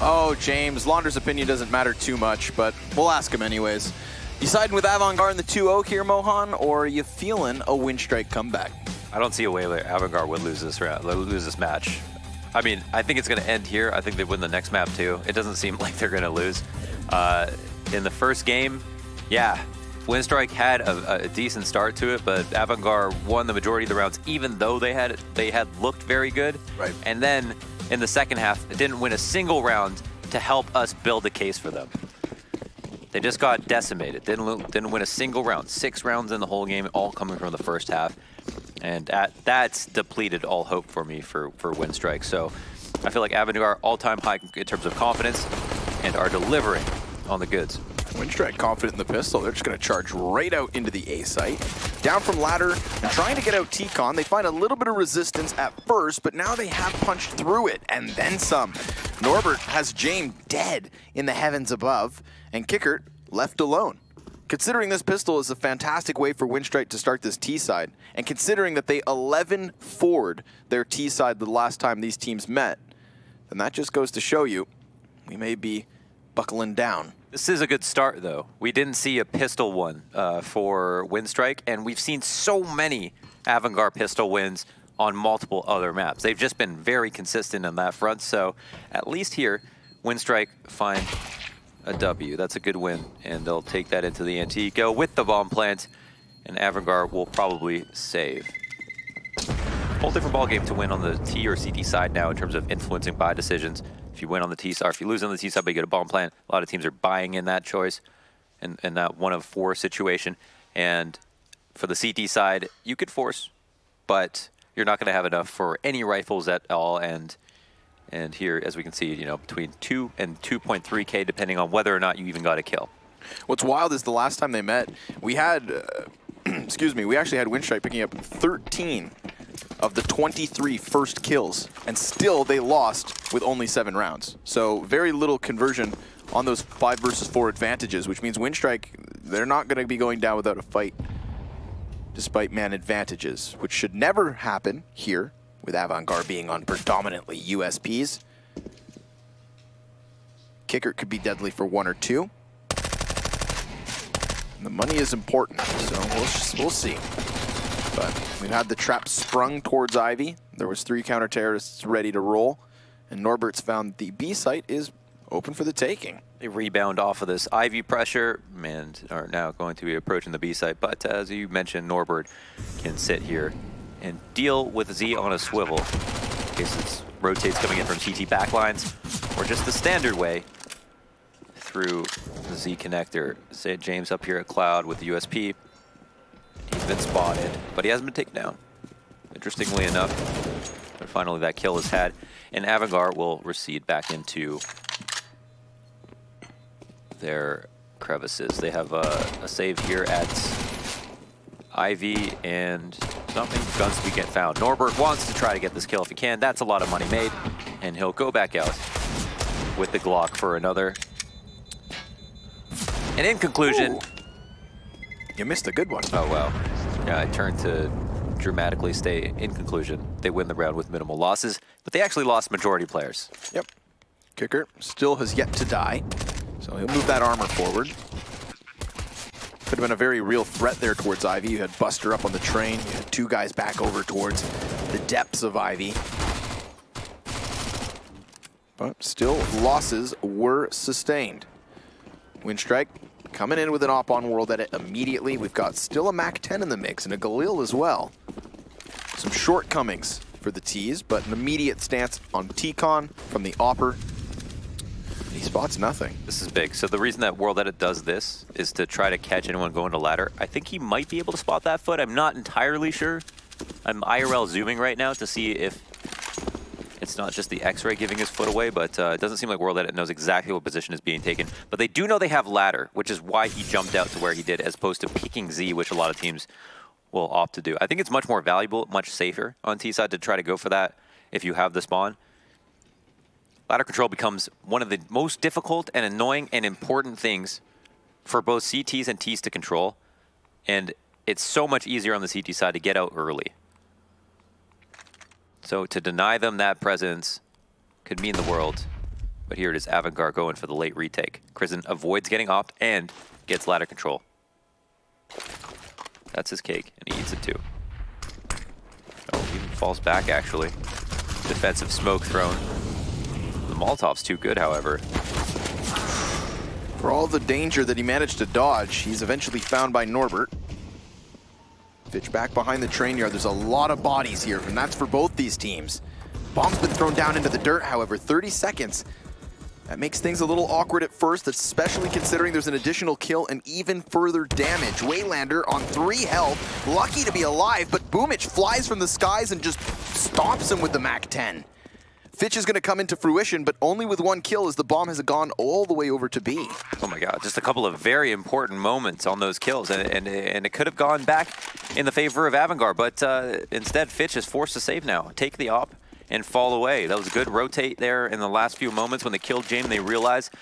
Oh, James, Launder's opinion doesn't matter too much, but we'll ask him anyways. You siding with AVANGAR in the 2-0 here, Mohan, or are you feeling a Winstrike comeback? I don't see a way where AVANGAR would lose this round, lose this match. I mean, I think it's going to end here. I think they win the next map too. It doesn't seem like they're going to lose. In the first game, yeah, Winstrike had a decent start to it, but AVANGAR won the majority of the rounds, even though they had looked very good. Right. And then in the second half, it didn't win a single round to help us build a case for them. They just got decimated. Didn't win a single round. 6 rounds in the whole game, all coming from the first half. And that's depleted all hope for me for Winstrike. So I feel like AVANGAR all-time high in terms of confidence and are delivering on the goods. Winstrike confident in the pistol. They're just going to charge right out into the A site. Down from ladder and trying to get out T-Con. They find a little bit of resistance at first, but now they have punched through it and then some. Norbert has James dead in the heavens above, and Kickert left alone. Considering this pistol is a fantastic way for Winstrike to start this T-side, and considering that they 11-4'd their T-side the last time these teams met, then that just goes to show you we may be buckling down. This is a good start, though. We didn't see a pistol one for Winstrike, and we've seen so many AVANGAR pistol wins on multiple other maps. They've just been very consistent on that front, so at least here, Winstrike find a W. That's a good win, and they'll take that into the NT, go with the bomb plant, and AVANGAR will probably save. Whole different ballgame to win on the T or CT side now in terms of influencing buy decisions. If you win on the T side, or if you lose on the T side, but you get a bomb plant, a lot of teams are buying in that choice and that 1 of 4 situation. And for the CT side, you could force, but you're not going to have enough for any rifles at all. And here, as we can see, you know, between 2 and 2.3K, depending on whether or not you even got a kill. What's wild is the last time they met, we had, excuse me, we actually had Winstrike picking up 13 of the 23 first kills, and still they lost with only 7 rounds. So very little conversion on those 5 versus 4 advantages, which means Winstrike, they're not going to be going down without a fight, despite man advantages, which should never happen here, with AVANGAR being on predominantly USPs. Kicker could be deadly for 1 or 2. And the money is important, so we'll see. But we've had the trap sprung towards Ivy. There was 3 counter-terrorists ready to roll, and Norbert's found the B site is open for the taking. They rebound off of this Ivy pressure and are now going to be approaching the B site. But as you mentioned, Norbert can sit here and deal with Z on a swivel in case it rotates coming in from CT backlines, or just the standard way through the Z connector. Say James up here at Cloud with the USP. He's been spotted, but he hasn't been taken down. Interestingly enough, but finally that kill is had, and AVANGAR will recede back into their crevices. They have a save here at Ivy, and something guns to get found. Norbert wants to try to get this kill if he can. That's a lot of money made, and he'll go back out with the Glock for another. And in conclusion... Ooh. You missed a good one. Oh, wow. Yeah, I turned to dramatically stay in conclusion. They win the round with minimal losses, but they actually lost majority players. Yep. Kicker still has yet to die, so he'll move that armor forward. Could have been a very real threat there towards Ivy. You had Buster up on the train. You had 2 guys back over towards the depths of Ivy. But still, losses were sustained. Winstrike coming in with an op on world edit immediately. We've got still a MAC-10 in the mix and a Galil as well. Some shortcomings for the T's, but an immediate stance on T-Con from the Opper. He spots nothing. This is big. So the reason that World Edit does this is to try to catch anyone going to ladder. I think he might be able to spot that foot. I'm not entirely sure. I'm IRL zooming right now to see if it's not just the X-ray giving his foot away, but it doesn't seem like World Edit knows exactly what position is being taken. But they do know they have ladder, which is why he jumped out to where he did, as opposed to picking Z, which a lot of teams will opt to do. I think it's much more valuable, much safer on T-side to try to go for that if you have the spawn. Ladder control becomes one of the most difficult and annoying and important things for both CTs and Ts to control. And it's so much easier on the CT side to get out early. So to deny them that presence could mean the world. But here it is, AVANGAR going for the late retake. Krizen avoids getting opt and gets ladder control. That's his cake, and he eats it too. Oh, he even falls back, actually. Defensive smoke thrown. The Molotov's too good, however. For all the danger that he managed to dodge, he's eventually found by Norbert. Fitch back behind the train yard. There's a lot of bodies here, and that's for both these teams. Bomb's been thrown down into the dirt, however, 30 seconds. That makes things a little awkward at first, especially considering there's an additional kill and even further damage. Waylander on 3 health, lucky to be alive, but Boomich flies from the skies and just stomps him with the MAC-10. Fitch is going to come into fruition, but only with 1 kill as the bomb has gone all the way over to B. Oh my god, just a couple of very important moments on those kills, and it could have gone back in the favor of AVANGAR, but instead Fitch is forced to save now. Take the op and fall away. That was a good rotate there in the last few moments when they killed James. They realized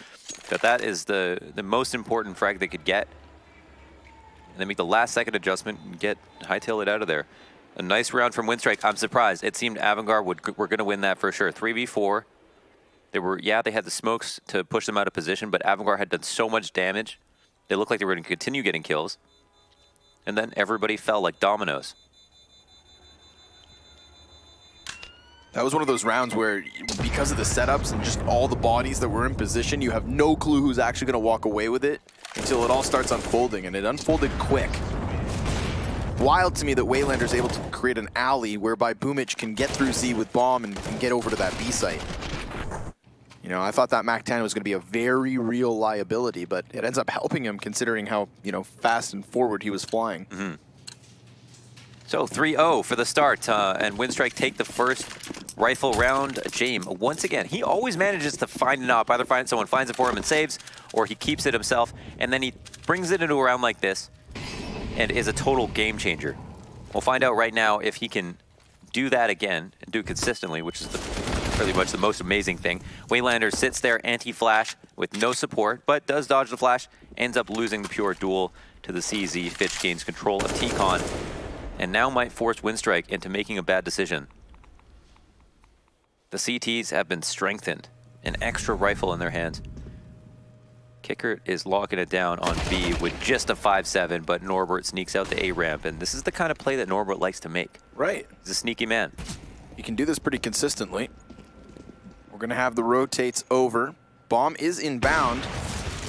that that is the most important frag they could get. And they make the last second adjustment and hightail it out of there. A nice round from Winstrike. I'm surprised. It seemed AVANGAR were going to win that for sure. 3v4. They had the smokes to push them out of position, but AVANGAR had done so much damage. They looked like they were going to continue getting kills. And then everybody fell like dominoes. That was one of those rounds where, because of the setups and just all the bodies that were in position, you have no clue who's actually going to walk away with it until it all starts unfolding, and it unfolded quick. Wild to me that Waylander's able to create an alley whereby Boomich can get through Z with bomb and get over to that B site. You know, I thought that MAC-10 was going to be a very real liability, but it ends up helping him considering how, you know, fast and forward he was flying. Mm-hmm. So 3-0 for the start, and Winstrike take the first rifle round. James, once again, he always manages to find an op. Either someone finds it for him and saves, or he keeps it himself, and then he brings it into a round like this and is a total game changer. We'll find out right now if he can do that again and do it consistently, which is pretty much the most amazing thing. Waylander sits there anti-flash with no support, but does dodge the flash, ends up losing the pure duel to the CZ. Fitch gains control of T-Con, and now might force Winstrike into making a bad decision. The CTs have been strengthened, an extra rifle in their hands. Kicker is locking it down on B with just a 5-7, but Norbert sneaks out the A ramp, and this is the kind of play that Norbert likes to make. Right. He's a sneaky man. You can do this pretty consistently. We're going to have the rotates over. Bomb is inbound.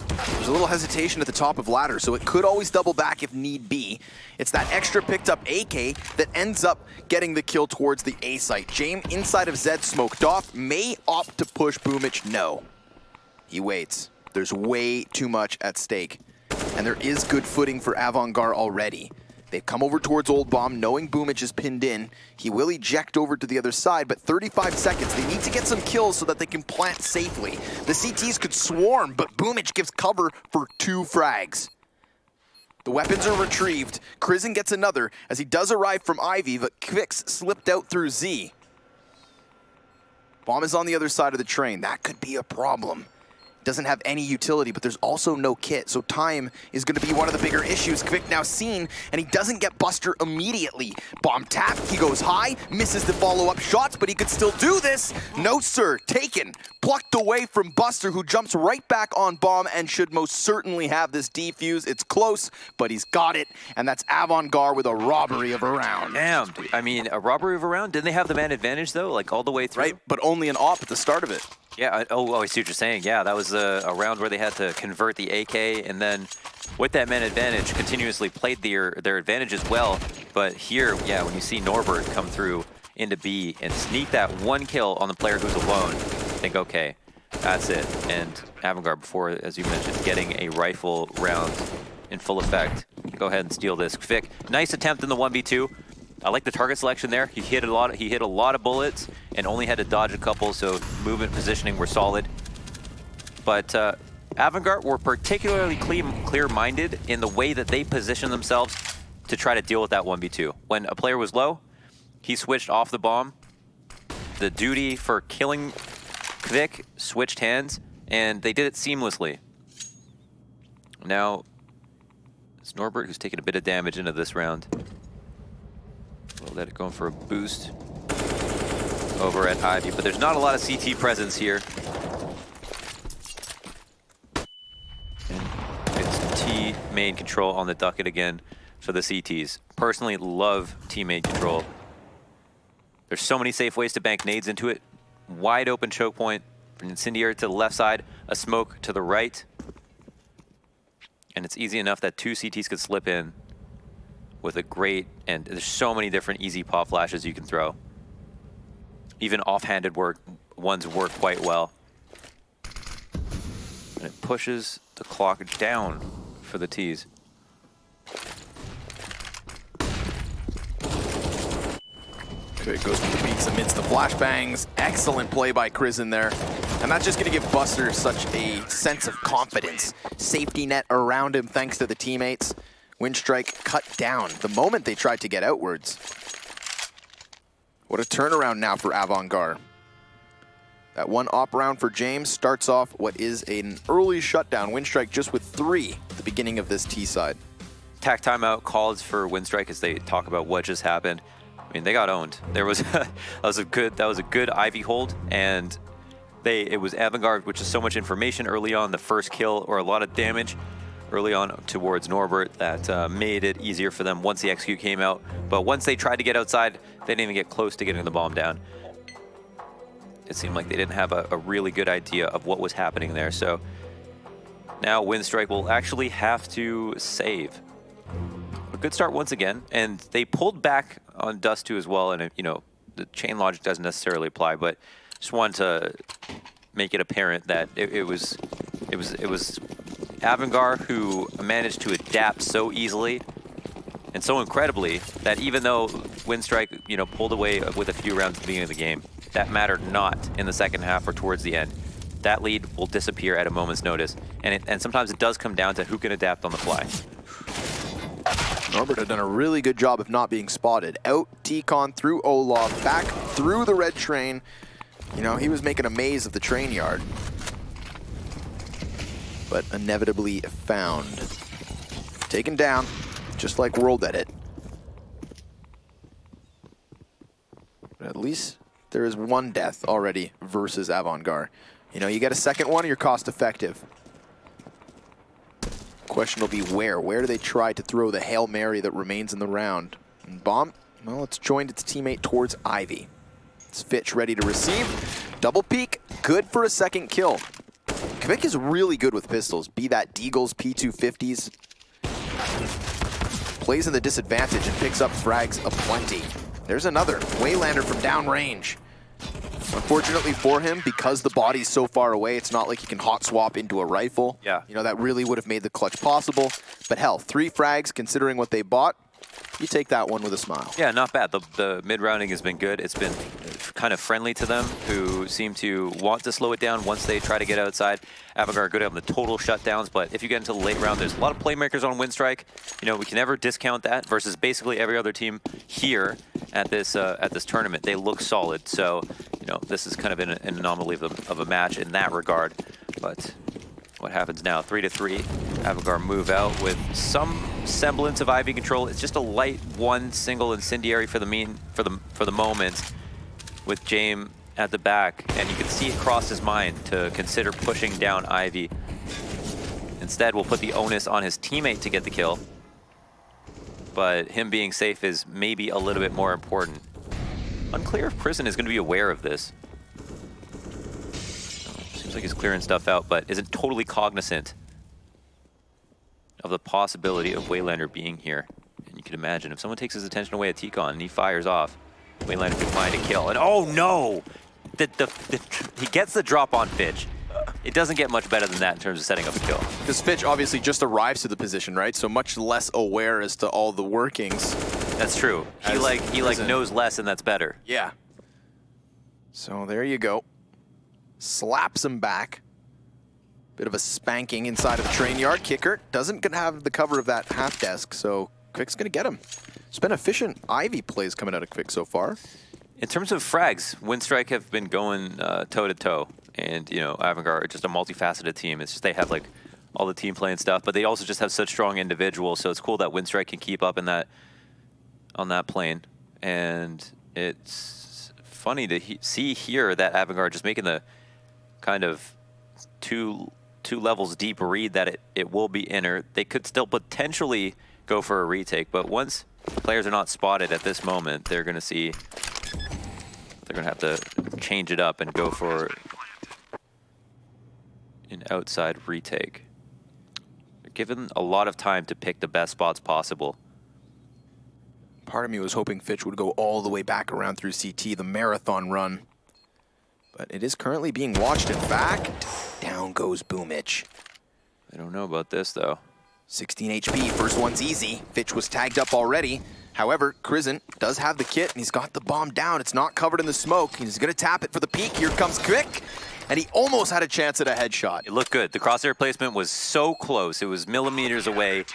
There's a little hesitation at the top of ladder, so it could always double back if need be. It's that extra picked up AK that ends up getting the kill towards the A site. James inside of Zed smoked off, may opt to push Boomich. No. He waits. There's way too much at stake. And there is good footing for AVANGAR already. They've come over towards Old Bomb, knowing Boomich is pinned in. He will eject over to the other side, but 35 seconds. They need to get some kills so that they can plant safely. The CTs could swarm, but Boomich gives cover for 2 frags. The weapons are retrieved. Krizen gets another as he does arrive from Ivy, but Kvix slipped out through Z. Bomb is on the other side of the train. That could be a problem. Doesn't have any utility, but there's also no kit, so time is going to be one of the bigger issues. Kvik now seen, and he doesn't get Buster immediately. Bomb tap, he goes high, misses the follow-up shots, but he could still do this. No, sir, taken, plucked away from Buster, who jumps right back on Bomb and should most certainly have this defuse. It's close, but he's got it, and that's AVANGAR with a robbery of a round. Damn, I mean, a robbery of a round? Didn't they have the man advantage, though, like all the way through? Right, but only an op at the start of it. Yeah, I see what you're saying. Yeah, that was a round where they had to convert the AK, and then with that man advantage, continuously played their advantage as well. But here, yeah, when you see Norbert come through into B and sneak that 1 kill on the player who's alone, think, okay, that's it. And AVANGAR, before, as you mentioned, getting a rifle round in full effect. Go ahead and steal this. Kvik, nice attempt in the 1v2. I like the target selection there. He hit a lot of bullets and only had to dodge a couple, so movement positioning were solid. But AVANGAR were particularly clear-minded in the way that they positioned themselves to try to deal with that 1v2. When a player was low, he switched off the bomb. The duty for killing Kvik switched hands, and they did it seamlessly. Now, it's Norbert who's taking a bit of damage into this round. We'll let it go for a boost over at Ivy, but there's not a lot of CT presence here. main control on the ducket again for the CTs. Personally, love team main control. There's so many safe ways to bank nades into it. Wide open choke point, an incendiary to the left side, a smoke to the right. And it's easy enough that 2 CTs could slip in with a great, and there's so many different easy pop flashes you can throw. Even offhanded ones work quite well. And it pushes the clock down for the Ts. It goes for the peaks amidst the flashbangs. Excellent play by Crizzen there. And that's just going to give Buster such a sense of confidence. Safety net around him thanks to the teammates. Winstrike cut down the moment they tried to get outwards. What a turnaround now for AVANGAR. That one op round for James starts off what is an early shutdown. Winstrike just with 3 at the beginning of this T side. Tac timeout called for Winstrike as they talk about what just happened. I mean, they got owned. There was that was a good Ivy hold, and it was AVANGAR, which is so much information early on. The first kill or a lot of damage early on towards Norbert that made it easier for them once the execute came out. But once they tried to get outside, they didn't even get close to getting the bomb down. It seemed like they didn't have a really good idea of what was happening there. So now Winstrike will actually have to save. A good start once again, and they pulled back on Dust 2 as well, and you know, the chain logic doesn't necessarily apply, but just wanted to make it apparent that it was AVANGAR who managed to adapt so easily and so incredibly that even though Winstrike, you know, pulled away with a few rounds at the beginning of the game, that mattered not in the second half or towards the end. That lead will disappear at a moment's notice, and sometimes it does come down to who can adapt on the fly. Norbert had done a really good job of not being spotted. Out T-Con through Olaf, back through the red train. You know, he was making a maze of the train yard. But inevitably found. Taken down, just like World Edit. But at least there is one death already versus AVANGAR. You know, you get a second one, you're cost effective. Question will be where? Where do they try to throw the Hail Mary that remains in the round? And bomb, well, it's joined its teammate towards Ivy. It's Fitch ready to receive. Double peek, good for a second kill. Kvik is really good with pistols, be that Deagles, P250s. Plays in the disadvantage and picks up frags aplenty. There's another Waylander from downrange. Unfortunately for him, because the body's so far away, it's not like he can hot swap into a rifle. Yeah. You know, that really would have made the clutch possible. But hell, 3 frags, considering what they bought, you take that one with a smile. Yeah, not bad. The mid-rounding has been good. It's been kind of friendly to them, who seem to want to slow it down once they try to get outside. AVANGAR are good on the total shutdowns, but if you get into the late round, there's a lot of playmakers on Winstrike. You know, we can never discount that versus basically every other team here at this tournament. They look solid, so you know, this is kind of an anomaly of a match in that regard. But what happens now? 3-3. AVANGAR move out with some semblance of Ivy control. It's just a light one single incendiary for the moment, with James at the back, and you can see it cross his mind to consider pushing down Ivy. Instead, we'll put the onus on his teammate to get the kill, but him being safe is maybe a little bit more important. Unclear if Prison is going to be aware of this. Seems like he's clearing stuff out, but isn't totally cognizant of the possibility of Waylander being here. And you can imagine, if someone takes his attention away at T-Con and he fires off, Waylander can find a kill. And oh no! He gets the drop on Fitch. It doesn't get much better than that in terms of setting up a kill. Because Fitch obviously just arrives to the position, right? So much less aware as to all the workings. That's true. He like knows less, and that's better. Yeah. So there you go. Slaps him back. Bit of a spanking inside of the train yard. Kicker doesn't gonna have the cover of that half desk, so Kvik's gonna get him. It's been efficient Ivy plays coming out of Kvik so far. In terms of frags, Winstrike have been going toe-to-toe. And, you know, AVANGAR are just a multifaceted team. It's just they have, like, all the team play and stuff, but they also just have such strong individuals, so it's cool that Winstrike can keep up in that, on that plane. And it's funny to see here that AVANGAR just making the kind of too 2 levels deep read that it will be inner. They could still potentially go for a retake, but once players are not spotted at this moment, they're going to see they're going to have to change it up and go for an outside retake. They're given a lot of time to pick the best spots possible. Part of me was hoping Fitch would go all the way back around through CT, the marathon run. But it is currently being watched. In fact, down goes Boomich. I don't know about this, though. 16 HP, first one's easy. Fitch was tagged up already. However, Krizen does have the kit, and he's got the bomb down. It's not covered in the smoke. He's going to tap it for the peek. Here comes Quick, and he almost had a chance at a headshot. It looked good. The crosshair placement was so close. It was millimeters away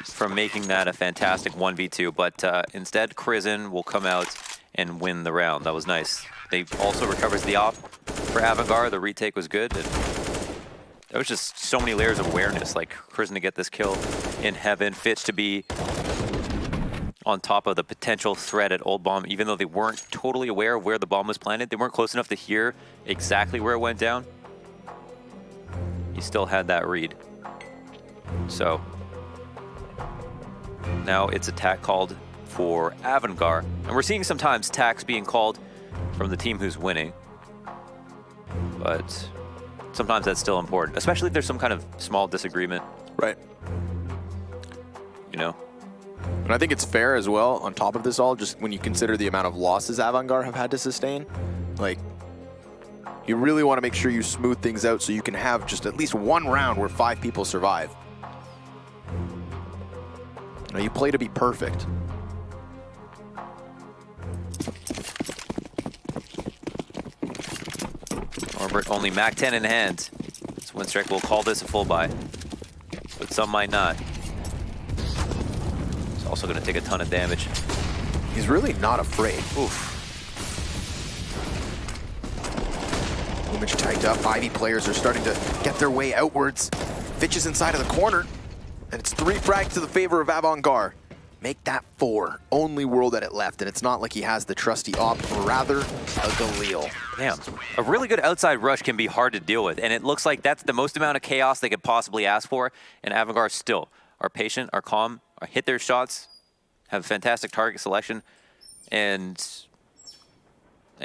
from making that a fantastic 1v2, but instead, Krizen will come out and win the round. That was nice. They also recovers the op for AVANGAR. The retake was good. And there was just so many layers of awareness, like Krizen to get this kill in heaven, Fitch to be on top of the potential threat at Old Bomb, even though they weren't totally aware of where the bomb was planted. They weren't close enough to hear exactly where it went down. He still had that read. So now it's a tack called for AVANGAR. And we're seeing sometimes tacks being called from the team who's winning. But sometimes that's still important, especially if there's some kind of small disagreement. Right. You know? And I think it's fair as well, on top of this all, just when you consider the amount of losses AVANGAR have had to sustain. Like, you really want to make sure you smooth things out so you can have just at least one round where 5 people survive. Now, you play to be perfect. Norbert only Mac 10 in hand. So Winstrike will call this a full buy, but some might not. He's also going to take a ton of damage. He's really not afraid. Oof. Boomich tagged up. Ivy players are starting to get their way outwards. Fitch is inside of the corner, and it's 3 frags to the favor of AVANGAR. Make that 4. Only World Edit left, and it's not like he has the trusty op, or rather, a Galil. Damn, a really good outside rush can be hard to deal with, and it looks like that's the most amount of chaos they could possibly ask for, and AVANGAR still are patient, are calm, are hit their shots, have fantastic target selection, and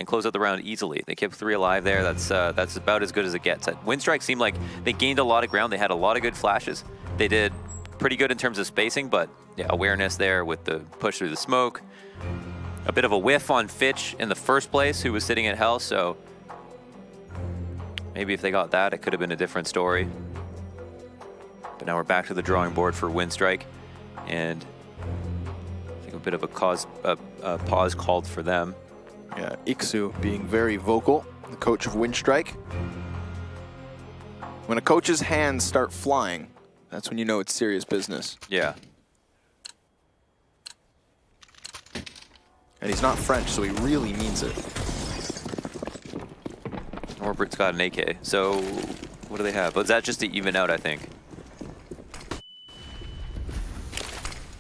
close out the round easily. They kept 3 alive there. That's about as good as it gets. Winstrike seemed like they gained a lot of ground. They had a lot of good flashes. They did pretty good in terms of spacing, but yeah, awareness there with the push through the smoke. A bit of a whiff on Fitch in the first place, who was sitting at hell, so maybe if they got that, it could have been a different story. But now we're back to the drawing board for Winstrike, and I think a bit of a pause called for them. Yeah, Iksu being very vocal, the coach of Winstrike. When a coach's hands start flying, that's when you know it's serious business. Yeah. And he's not French, so he really means it. Norbert's got an AK, so what do they have? But is that just to even out, I think?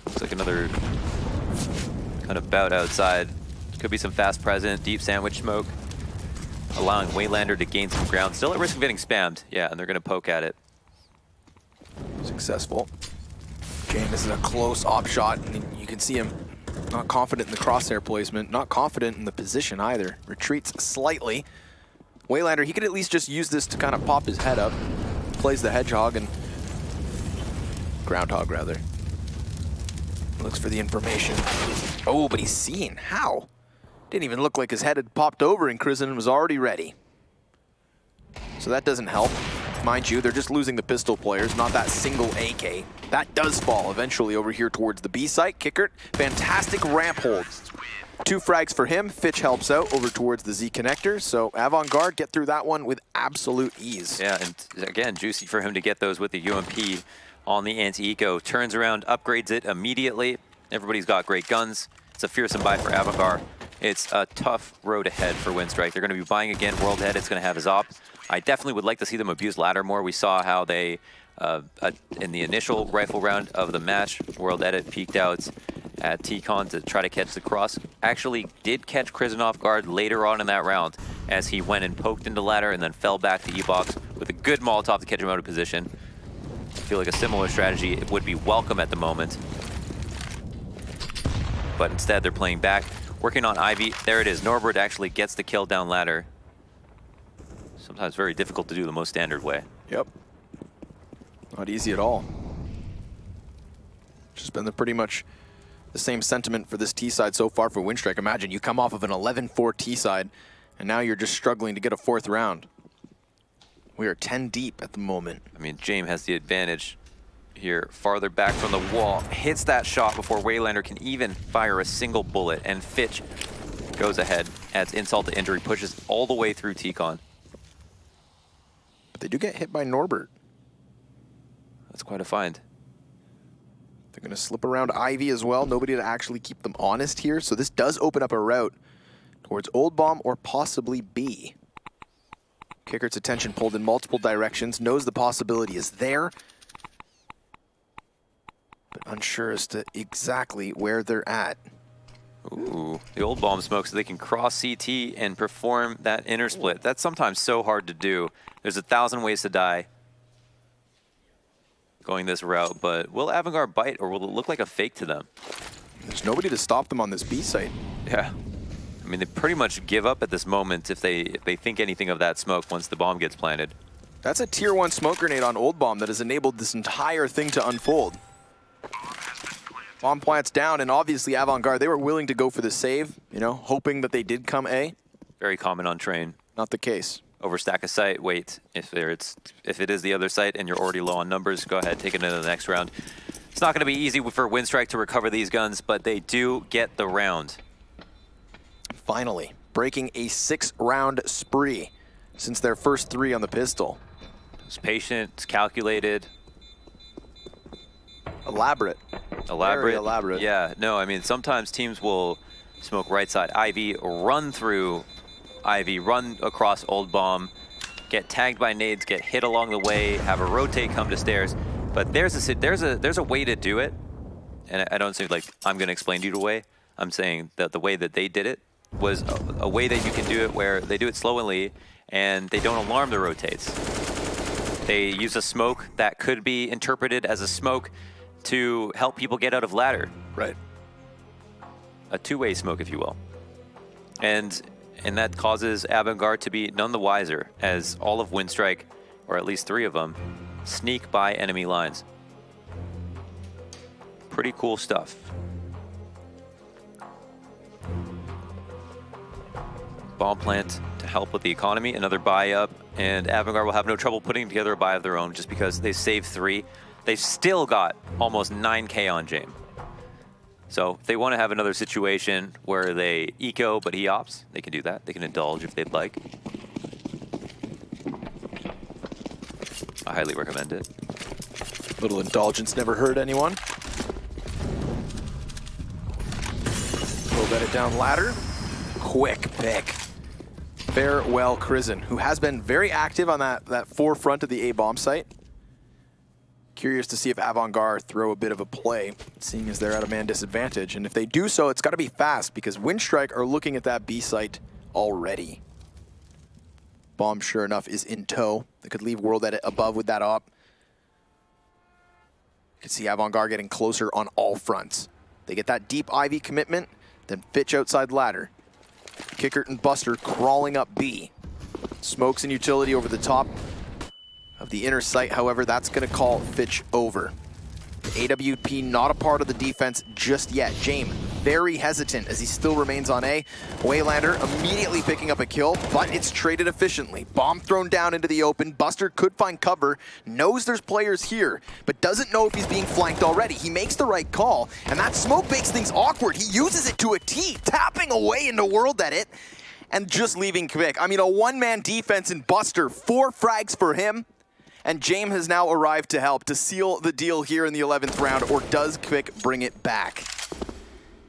Looks like another kind of bout outside. Could be some fast present, deep sandwich smoke, allowing Waylander to gain some ground. Still at risk of getting spammed. Yeah, and they're going to poke at it. Successful. James, this is a close op shot, and you can see him not confident in the crosshair placement, not confident in the position either. Retreats slightly. Waylander, he could at least just use this to kind of pop his head up. Plays the hedgehog and groundhog rather. Looks for the information. Oh, but he's seen. How? Didn't even look like his head had popped over and Krizen was already ready. So that doesn't help. Mind you, they're just losing the pistol players, not that single AK. That does fall eventually over here towards the B site. Kickert, fantastic ramp hold. 2 frags for him. Fitch helps out over towards the Z connector. So AVANGAR get through that one with absolute ease. Yeah, and again, juicy for him to get those with the UMP on the anti-eco. Turns around, upgrades it immediately. Everybody's got great guns. It's a fearsome buy for AVANGAR. It's a tough road ahead for Winstrike. They're going to be buying again. World Edit's going to have his op. I definitely would like to see them abuse ladder more. We saw how they, in the initial rifle round of the match, World Edit peeked out at T-Con to try to catch the cross. Actually did catch Krizen off guard later on in that round as he went and poked into ladder and then fell back to E-Box with a good Molotov to catch him out of position. I feel like a similar strategy would be welcome at the moment. But instead, they're playing back, working on Ivy. There it is. Norbert actually gets the kill down ladder. Sometimes very difficult to do the most standard way. Yep. Not easy at all. Just been pretty much the same sentiment for this T side so far for Winstrike. Imagine you come off of an 11-4 T side, and now you're just struggling to get a 4th round. We are 10 deep at the moment. I mean, James has the advantage here, farther back from the wall, hits that shot before Waylander can even fire a single bullet, and Fitch goes ahead, adds insult to injury, pushes all the way through T-Con. But they do get hit by Norbert. That's quite a find. They're going to slip around Ivy as well. Nobody to actually keep them honest here. So this does open up a route towards Old Bomb or possibly B. Kickert's attention pulled in multiple directions, knows the possibility is there, but unsure as to exactly where they're at. Ooh, the Old Bomb smoke so they can cross CT and perform that inner split. That's sometimes so hard to do. There's 1,000 ways to die going this route, but will AVANGAR bite or will it look like a fake to them? There's nobody to stop them on this B site. Yeah. I mean, they pretty much give up at this moment if they think anything of that smoke once the bomb gets planted. That's a tier 1 smoke grenade on Old Bomb that has enabled this entire thing to unfold. Bomb plants down, and obviously AVANGAR, they were willing to go for the save, you know, hoping that they did come A. Very common on train. Not the case. Overstack a site, wait. If it is the other site and you're already low on numbers, go ahead, take it into the next round. It's not going to be easy for Winstrike to recover these guns, but they do get the round. Finally, breaking a 6-round spree since their first 3 on the pistol. It's patient, it's calculated. Elaborate. Elaborate. Very elaborate. Yeah, no, I mean, sometimes teams will smoke right side Ivy, run through Ivy, run across Old Bomb, get tagged by nades, get hit along the way, have a rotate come to stairs. But there's a way to do it, and I don't say like I'm going to explain to you the way. I'm saying that the way that they did it was a way that you can do it where they do it slowly and they don't alarm the rotates. They use a smoke that could be interpreted as a smoke to help people get out of ladder. Right. A two-way smoke, if you will. And that causes AVANGAR to be none the wiser as all of Winstrike, or at least 3 of them, sneak by enemy lines. Pretty cool stuff. Bomb plant to help with the economy, another buy up, and AVANGAR will have no trouble putting together a buy of their own just because they saved 3. They've still got almost 9K on James. So if they want to have another situation where they eco but he opts, they can do that. They can indulge if they'd like. I highly recommend it. Little indulgence never hurt anyone. We'll bet it down ladder. Quick pick. Farewell Crizzen, who has been very active on that forefront of the A-bomb site. Curious to see if AVANGAR throw a bit of a play, seeing as they're at a man disadvantage. And if they do so, it's got to be fast because Winstrike are looking at that B site already. Bomb, sure enough, is in tow. They could leave World Edit above with that op. You can see AVANGAR getting closer on all fronts. They get that deep Ivy commitment, then Fitch outside ladder. Kickert and Buster crawling up B. Smokes and utility over the top of the inner sight, however, that's going to call Fitch over. AWP not a part of the defense just yet. James very hesitant as he still remains on A. Waylander immediately picking up a kill, but it's traded efficiently. Bomb thrown down into the open. Buster could find cover, knows there's players here, but doesn't know if he's being flanked already. He makes the right call, and that smoke makes things awkward. He uses it to a T, tapping away into World Edit, and just leaving quick. I mean, a one-man defense in Buster, 4 frags for him. And James has now arrived to help to seal the deal here in the 11th round, or does Quick bring it back?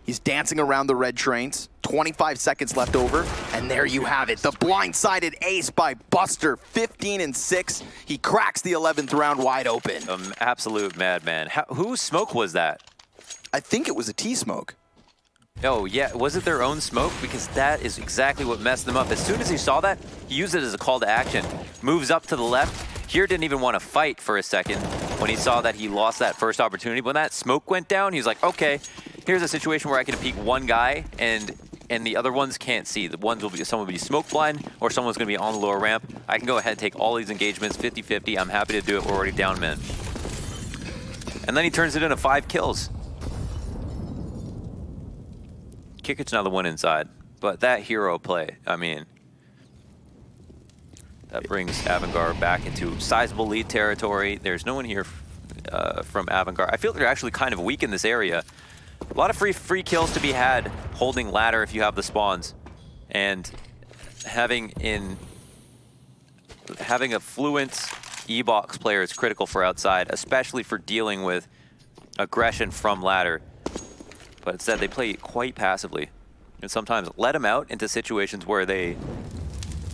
He's dancing around the red trains, 25 seconds left over, and there you have it. The blindsided ace by Buster, 15-6. He cracks the 11th round wide open. Absolute madman. Whose smoke was that? I think it was a T-smoke. Oh, yeah. Was it their own smoke? Because that is exactly what messed them up. As soon as he saw that, he used it as a call to action. Moves up to the left. Here didn't even want to fight for a second when he saw that he lost that first opportunity. When that smoke went down, he was like, okay, here's a situation where I can peek one guy and the other ones can't see. The ones will be, someone will be smoke blind or someone's going to be on the lower ramp. I can go ahead and take all these engagements 50-50. I'm happy to do it. We're already down men. And then he turns it into 5 kills. Kicker's now the one inside, but that hero play, I mean, that brings AVANGAR back into sizable lead territory. There's no one here from AVANGAR. I feel they're actually kind of weak in this area. A lot of free kills to be had holding ladder if you have the spawns, and having a fluent E-box player is critical for outside, especially for dealing with aggression from ladder. But instead, they play quite passively. And sometimes let them out into situations where they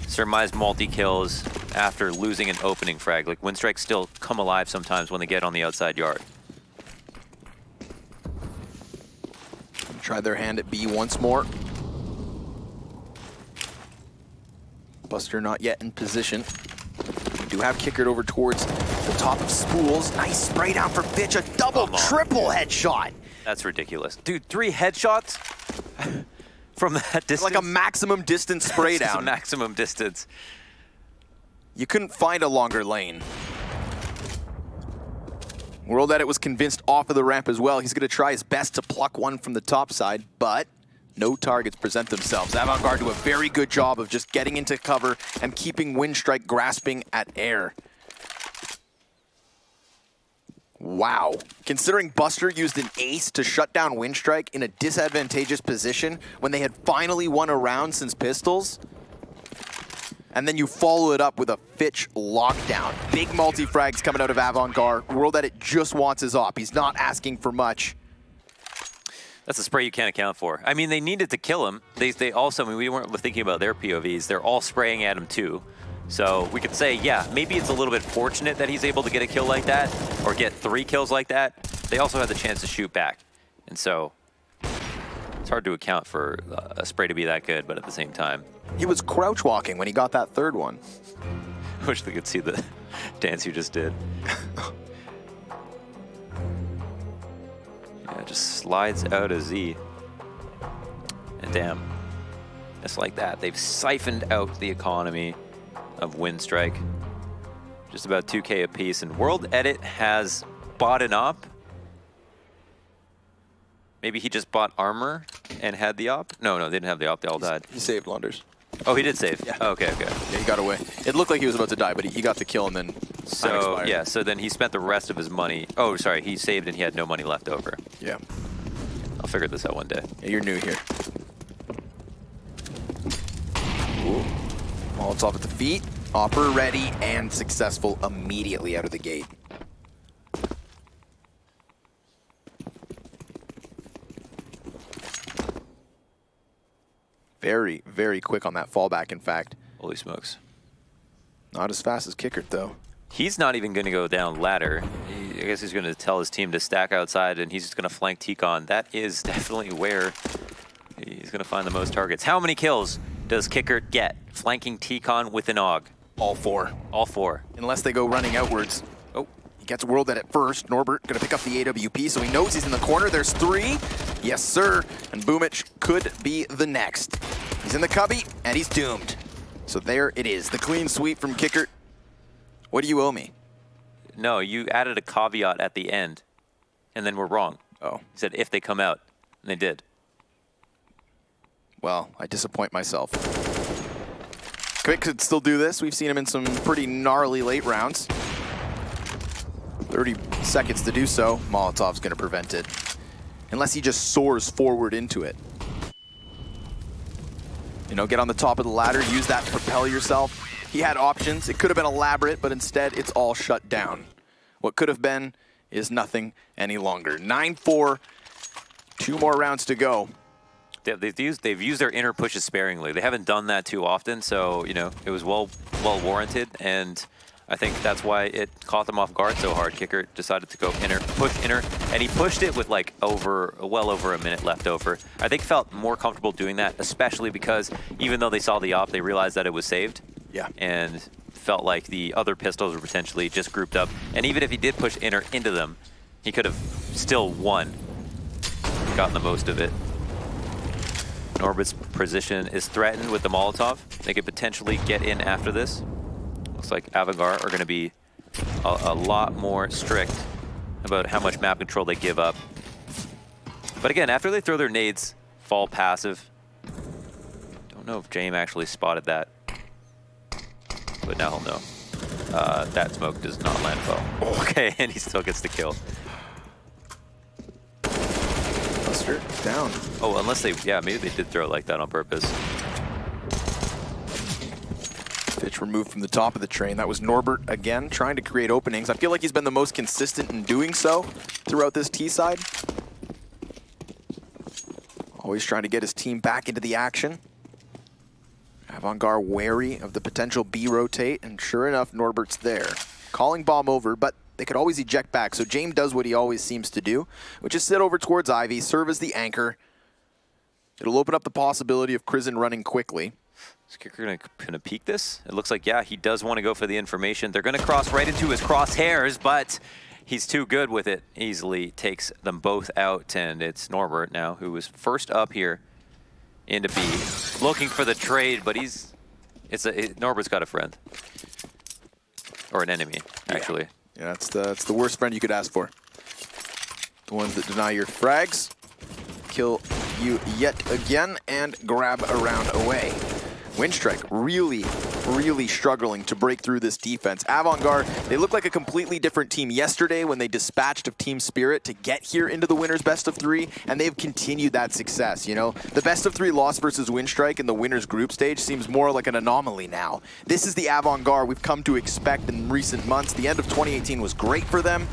surmise multi-kills after losing an opening frag. Like, Winstrike still come alive sometimes when they get on the outside yard. Try their hand at B once more. Buster not yet in position. We do have Kicker over towards the top of Spools. Nice spray down from Bitch. A double, triple headshot. That's ridiculous. Dude, 3 headshots from that distance? Like a maximum distance spray down. Just a maximum distance. You couldn't find a longer lane. World Edit was convinced off of the ramp as well. He's going to try his best to pluck one from the top side, but no targets present themselves. AVANGAR do a very good job of just getting into cover and keeping Winstrike grasping at air. Wow. Considering Buster used an ace to shut down Winstrike in a disadvantageous position when they had finally won a round since Pistols, and then you follow it up with a Fitch lockdown. Big multi-frags coming out of AVANGAR. World Edit just wants his op. He's not asking for much. That's a spray you can't account for. I mean, they needed to kill him. They also, I mean, we weren't thinking about their POVs. They're all spraying at him too. So we could say, yeah, maybe it's a little bit fortunate that he's able to get a kill like that or get 3 kills like that. They also had the chance to shoot back. And so it's hard to account for a spray to be that good, but at the same time. He was crouch walking when he got that third one. I wish they could see the dance you just did. Yeah, just slides out a Z. And damn, just like that, they've siphoned out the economy of Winstrike. Just about 2K apiece, and World Edit has bought an op. Maybe he just bought armor and had the op? No, they didn't have the op, they all died. He saved Launders. Oh, he did save? Yeah. Oh, okay. Yeah, he got away. It looked like he was about to die, but he got the kill and then so, yeah, so then he spent the rest of his money. Oh, sorry, he saved and he had no money left over. Yeah. I'll figure this out one day. Yeah, you're new here. Ooh. Molotov at the feet. Opper ready and successful immediately out of the gate. Very, very quick on that fallback, in fact. Holy smokes. Not as fast as Kickert, though. He's not even going to go down ladder. I guess he's going to tell his team to stack outside, and he's just going to flank T-Con. That is definitely where he's going to find the most targets. How many kills does Kickert get flanking T-Con with an AUG? All 4. All 4. Unless they go running outwards. Oh, he gets World Edit first. Norbert going to pick up the AWP, so he knows he's in the corner. There's 3. Yes, sir. And Boomich could be the next. He's in the cubby, and he's doomed. So there it is, the clean sweep from Kickert. What do you owe me? No, you added a caveat at the end, and then we're wrong. Oh. You said if they come out, and they did. Well, I disappoint myself. Quick could still do this. We've seen him in some pretty gnarly late rounds. 30 seconds to do so. Molotov's going to prevent it. Unless he just soars forward into it. You know, get on the top of the ladder, use that to propel yourself. He had options. It could have been elaborate, but instead it's all shut down. What could have been is nothing any longer. 9-4, 2 more rounds to go. They've used their inner pushes sparingly. They haven't done that too often, so you know it was well warranted. And I think that's why it caught them off guard so hard. Kicker decided to go inner, push inner, and he pushed it with like well over a minute left over. I think felt more comfortable doing that, especially because even though they saw the op, they realized that it was saved. Yeah. And felt like the other pistols were potentially just grouped up. And even if he did push inner into them, he could have still won, gotten the most of it. Norbert's position is threatened with the Molotov. They could potentially get in after this. Looks like AVANGAR are going to be a lot more strict about how much map control they give up. But again, after they throw their nades, fall passive. Don't know if James actually spotted that, but now he'll know. That smoke does not land well. Okay, and he still gets the kill. Buster down. Oh, unless they, yeah, maybe they did throw it like that on purpose. Fitch removed from the top of the train. That was Norbert again, trying to create openings. I feel like he's been the most consistent in doing so throughout this T side. Always trying to get his team back into the action. AVANGAR wary of the potential B rotate, and sure enough, Norbert's there. Calling bomb over, but they could always eject back. So James does what he always seems to do, which is sit over towards Ivy, serve as the anchor. It'll open up the possibility of Crizzen running quickly. Is Kicker gonna peek this? It looks like, yeah, he does want to go for the information. They're gonna cross right into his crosshairs, but he's too good with it. Easily takes them both out, and it's Norbert now who is first up here into B, looking for the trade, but Norbert's got a friend. Or an enemy, actually. Yeah, that's the worst friend you could ask for. The ones that deny your frags, kill you yet again, and grab a round away. Winstrike really struggling to break through this defense. AVANGAR, they look like a completely different team yesterday when they dispatched of Team Spirit to get here into the winner's best of 3, and they've continued that success, you know? The best of 3 loss versus Winstrike in the winner's group stage seems more like an anomaly now. This is the AVANGAR we've come to expect in recent months. The end of 2018 was great for them,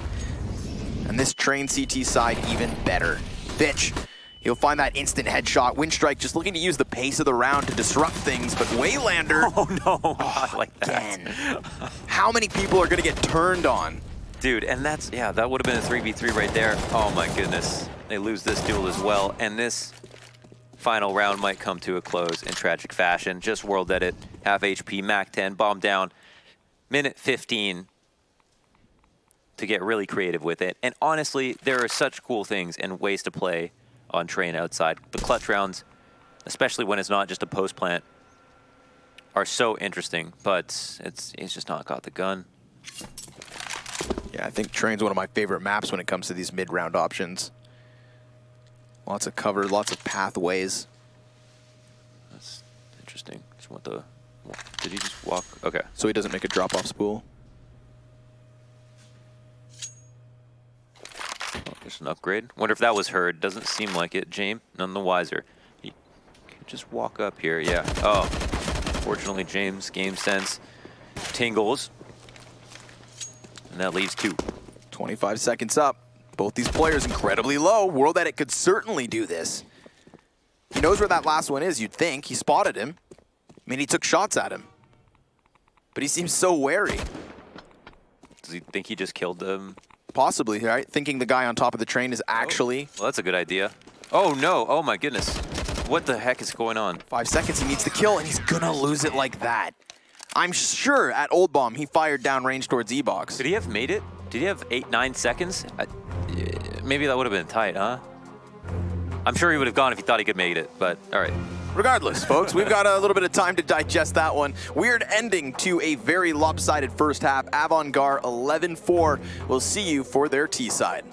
and this train CT side even better. Fitch, he'll find that instant headshot. Winstrike just looking to use the pace of the round to disrupt things, but Waylander... Oh no, not like that. Again. How many people are going to get turned on? Dude, and that's, yeah, that would have been a 3v3 right there. Oh my goodness. They lose this duel as well, and this final round might come to a close in tragic fashion. Just world edit, half HP, Mac 10, bomb down, minute 15 to get really creative with it. And honestly, there are such cool things and ways to play on train outside. The clutch rounds, especially when it's not just a post plant, are so interesting, but he's just not got the gun. Yeah, I think train's one of my favorite maps when it comes to these mid-round options. Lots of cover, lots of pathways. That's interesting. Just want the, did he just walk? Okay. So he doesn't make a drop-off spool. There's an upgrade. Wonder if that was heard. Doesn't seem like it. James, none the wiser. He could just walk up here. Yeah. Oh. Fortunately, James' game sense tingles. And that leaves 2. 25 seconds up. Both these players incredibly low. World Edit could certainly do this. He knows where that last one is, you'd think. He spotted him. I mean, he took shots at him. But he seems so wary. Does he think he just killed them? Possibly, right? Thinking the guy on top of the train is actually... Well, that's a good idea. Oh, no. Oh, my goodness. What the heck is going on? 5 seconds, he needs the kill, and he's gonna lose it like that. I'm sure at Old Bomb, he fired downrange towards E-Box. Could he have made it? Did he have 9 seconds? Maybe that would have been tight, huh? I'm sure he would have gone if he thought he could make it, but all right. Regardless, folks, we've got a little bit of time to digest that one. Weird ending to a very lopsided first half. AVANGAR 11-4. We'll see you for their T side.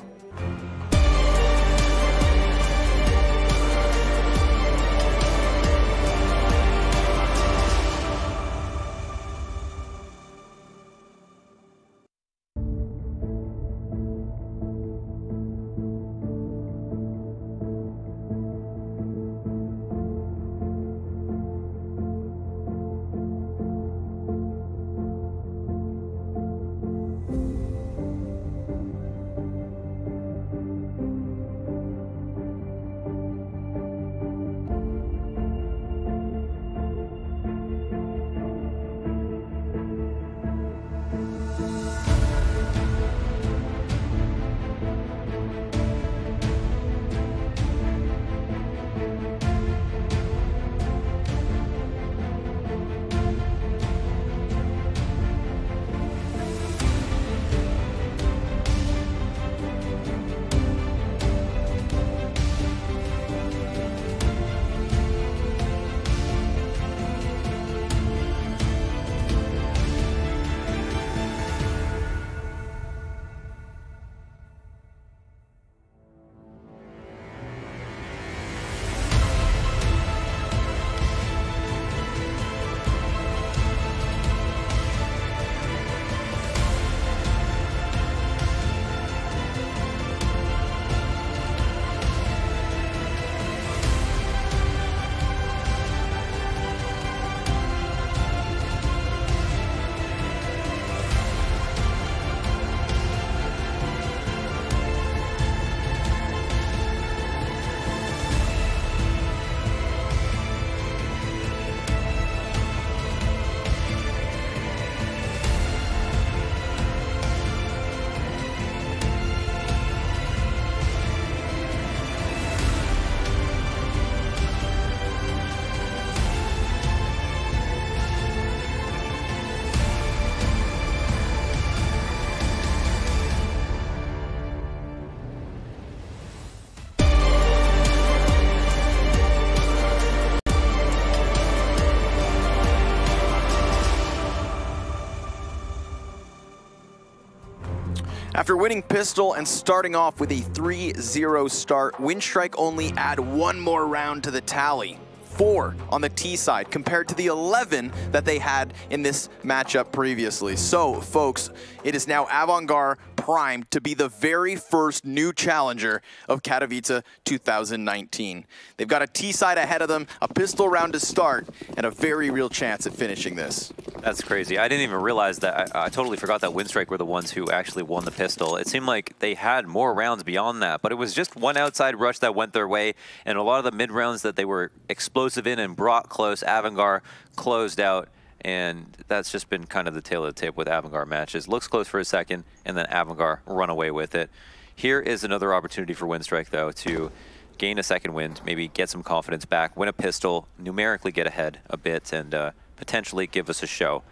After winning Pistol and starting off with a 3-0 start, Winstrike only add one more round to the tally. 4 on the T side compared to the 11 that they had in this matchup previously. So, folks, it is now AVANGAR primed to be the very first new challenger of Katowice 2019. They've got a T side ahead of them, a Pistol round to start, and a very real chance at finishing this. That's crazy. I didn't even realize that. I totally forgot that Winstrike were the ones who actually won the Pistol. It seemed like they had more rounds beyond that, but it was just one outside rush that went their way, and a lot of the mid rounds that they were explosive in and brought close, AVANGAR closed out, and that's just been kind of the tail of the tape with AVANGAR matches. Looks close for a second, and then AVANGAR run away with it. Here is another opportunity for Winstrike, though, to gain a second win, maybe get some confidence back, win a Pistol, numerically get ahead a bit, and potentially give us a show.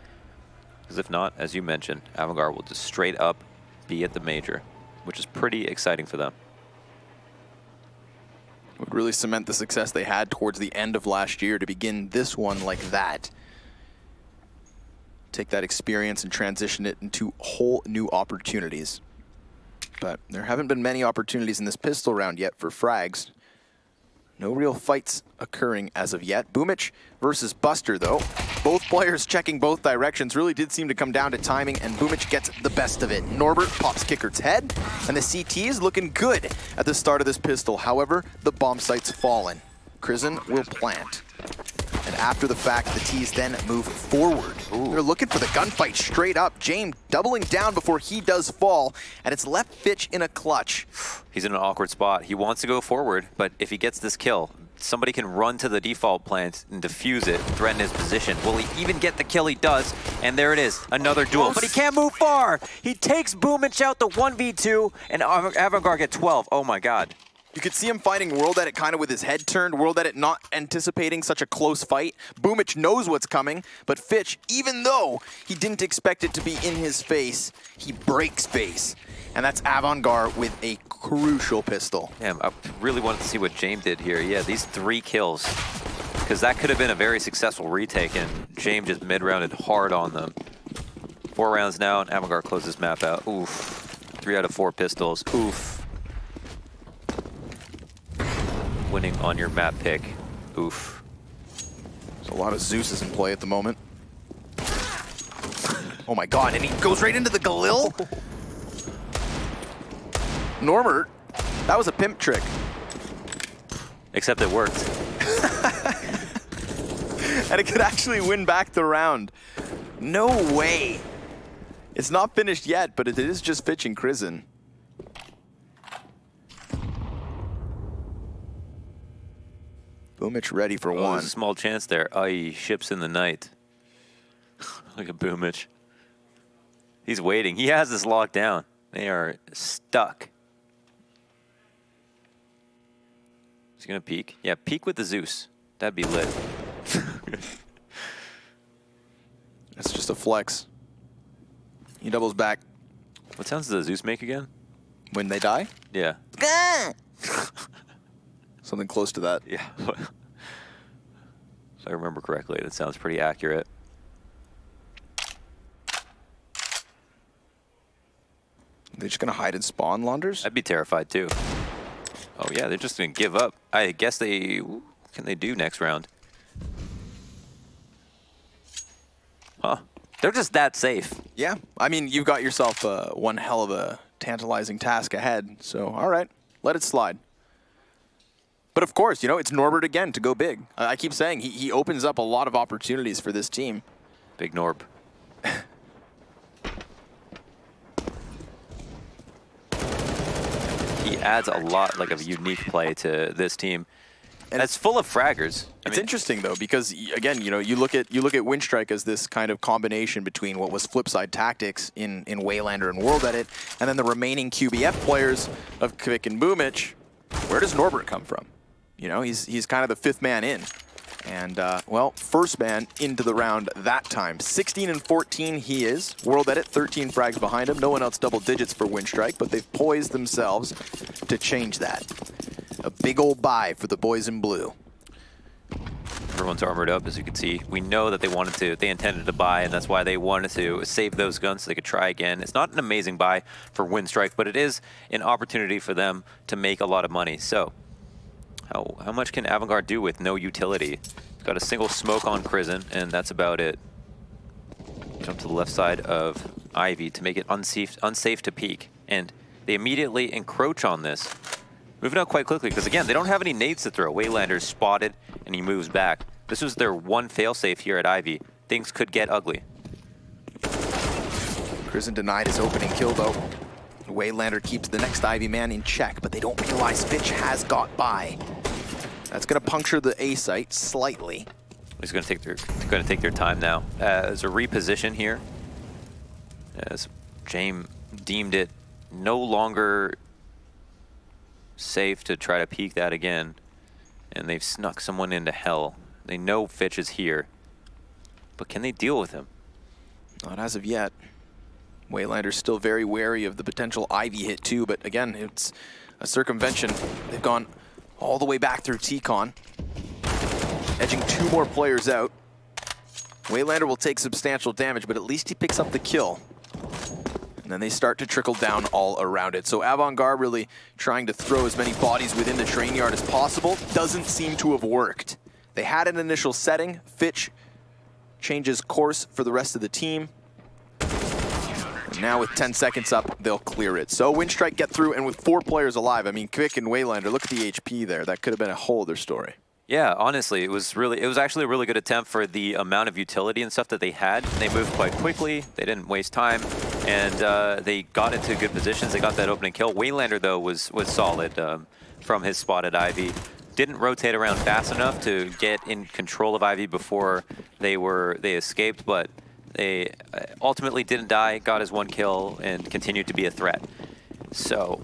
Because if not, as you mentioned, AVANGAR will just straight up be at the major, which is pretty exciting for them. Would really cement the success they had towards the end of last year to begin this one like that. Take that experience and transition it into whole new opportunities. But there haven't been many opportunities in this Pistol round yet for frags. No real fights occurring as of yet. Boomic versus Buster, though. Both players checking both directions. Really did seem to come down to timing, and Boomic gets the best of it. Norbert pops Kickert's head, and the CT is looking good at the start of this Pistol. However, the bomb site's fallen. Krizen will plant. And after the fact, the T's then move forward. Ooh. They're looking for the gunfight straight up. James doubling down before he does fall, and it's left Fitch in a clutch. He's in an awkward spot. He wants to go forward, but if he gets this kill, somebody can run to the default plant and defuse it, threaten his position. Will he even get the kill? He does, and there it is, another duel. But he can't move far. He takes Boomic out the 1v2, and AVANGAR get 12. Oh my God. You could see him fighting World Edit kind of with his head turned, World Edit not anticipating such a close fight. Boomic knows what's coming, but Fitch, even though he didn't expect it to be in his face, he breaks face. And that's AVANGAR with a crucial Pistol. Damn, I really wanted to see what James did here. Yeah, these 3 kills, because that could have been a very successful retake, and James just mid-rounded hard on them. 4 rounds now, and AVANGAR closes map out. Oof. 3 out of 4 pistols. Oof. Winning on your map pick. Oof. There's a lot of Zeus's in play at the moment. Oh my God, and he goes right into the Galil? Norbert, that was a pimp trick. Except it worked. And it could actually win back the round. No way. It's not finished yet, but it is just Fitch and Krizen. Boomic ready for one. There's a small chance there. Aye, ships in the night. Look at Boomic. He's waiting. He has this locked down. They are stuck. He's gonna peek. Yeah, peek with the Zeus. That'd be lit. That's just a flex. He doubles back. What sounds does the Zeus make again? When they die? Yeah. Something close to that. Yeah. If I remember correctly, that sounds pretty accurate. They're just gonna hide and spawn, Launders? I'd be terrified too. Oh yeah, they're just gonna give up. I guess they, what can they do next round? Huh. They're just that safe. Yeah, I mean, you've got yourself one hell of a tantalizing task ahead, so all right, let it slide. But of course, you know, it's Norbert again to go big. I keep saying he opens up a lot of opportunities for this team. Big Norb. He adds a lot, like, of unique play to this team. And it's full of fraggers. It's interesting though, because again, you know, you look at Winstrike as this kind of combination between what was Flipside Tactics in Waylander and World Edit, and then the remaining QBF players of Kvik and Boomic. Where does Norbert come from? You know, he's kind of the 5th man in. And, well, first man into the round that time. 16-14 he is. World Edit, 13 frags behind him. No one else double digits for Winstrike, but they've poised themselves to change that. A big old bye for the boys in blue. Everyone's armored up, as you can see. We know that they intended to buy, and that's why they wanted to save those guns so they could try again. It's not an amazing buy for Winstrike, but it is an opportunity for them to make a lot of money. So, how much can AVANGAR do with no utility? Got a single smoke on Crizzen, and that's about it. Jump to the left side of Ivy to make it unsafe to peek, and they immediately encroach on this. Moving out quite quickly, because again, they don't have any nades to throw. Waylander's spotted, and he moves back. This was their one failsafe here at Ivy. Things could get ugly. Crizzen denied his opening kill, though. Waylander keeps the next Ivy man in check, but they don't realize Fitch has got by. That's going to puncture the A site slightly. He's going to take their time now. There's a reposition here, as James deemed it no longer safe to try to peek that again, and they've snuck someone into hell. They know Fitch is here, but can they deal with him? Not as of yet. Waylander's still very wary of the potential Ivy hit too, but again, it's a circumvention. They've gone all the way back through T-Con, edging 2 more players out. Waylander will take substantial damage, but at least he picks up the kill. And then they start to trickle down all around it. So AVANGAR really trying to throw as many bodies within the train yard as possible. Doesn't seem to have worked. They had an initial setting. Fitch changes course for the rest of the team. And now with 10 seconds up, they'll clear it. So Winstrike get through, and with 4 players alive, I mean, Quick and Waylander, look at the HP there. That could have been a whole other story. Yeah, honestly, it was actually a really good attempt for the amount of utility and stuff that they had. They moved quite quickly, they didn't waste time, and they got into good positions. They got that opening kill. Waylander, though, was solid from his spot at Ivy. Didn't rotate around fast enough to get in control of Ivy before they escaped, but they ultimately didn't die, got his 1 kill, and continued to be a threat. So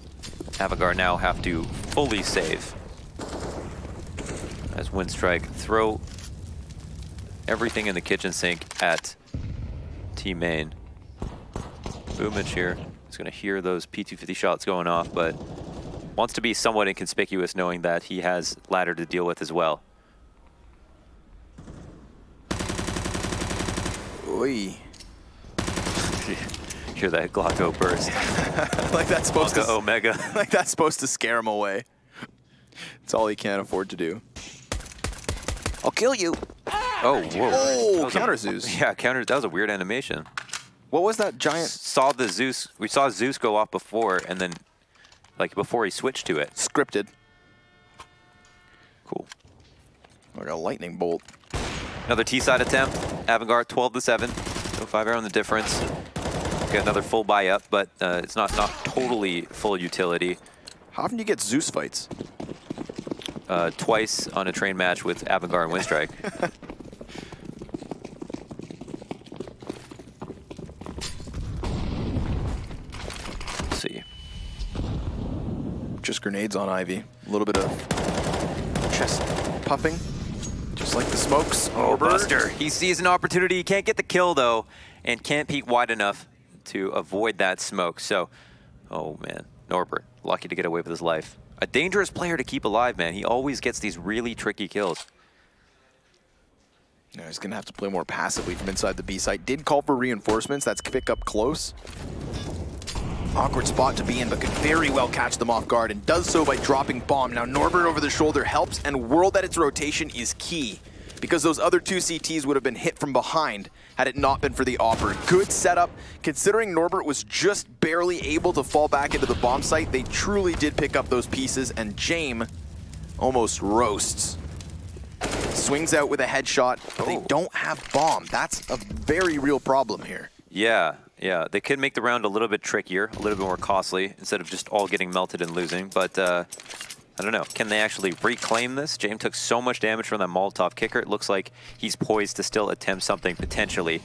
AVANGAR now have to fully save, as Winstrike throw everything in the kitchen sink at T-Main. Boomich here is going to hear those P250 shots going off, but wants to be somewhat inconspicuous knowing that he has ladder to deal with as well. Oi. Hear that Glocko burst. Like that's supposed Glocko to Omega. Like that's supposed to scare him away. It's all he can afford to do. I'll kill you. Oh, whoa. Oh, counter Zeus. Yeah, counter. That was a weird animation. What was that giant? Saw the Zeus. We saw Zeus go off before, and then, like, before he switched to it. Scripted. Cool. Like a lightning bolt. Another T-side attempt. AVANGAR 12-7. No 5 arrow in the difference. Got another full buy up, but it's not totally full utility. How often do you get Zeus fights? Twice on a train match with AVANGAR and Winstrike. Let's see. Just grenades on Ivy. A little bit of chest puffing. Just like the smokes. Oh, Buster. He sees an opportunity. He can't get the kill, though, and can't peek wide enough to avoid that smoke. So, oh, man. Norbert, lucky to get away with his life. A dangerous player to keep alive, man. He always gets these really tricky kills. Yeah, he's going to have to play more passively from inside the B site. Did call for reinforcements. That's pick up close. Awkward spot to be in, but could very well catch them off guard, and does so by dropping bomb. Now Norbert over the shoulder helps, and World at its rotation is key, because those other 2 CTs would have been hit from behind had it not been for the Opper. Good setup, considering Norbert was just barely able to fall back into the bomb site. They truly did pick up those pieces, and James almost roasts. Swings out with a headshot, but they don't have bomb. That's a very real problem here. Yeah, they could make the round a little bit trickier, a little bit more costly, instead of just all getting melted and losing, but I don't know. Can they actually reclaim this? James took so much damage from that Molotov kicker. It looks like he's poised to still attempt something potentially.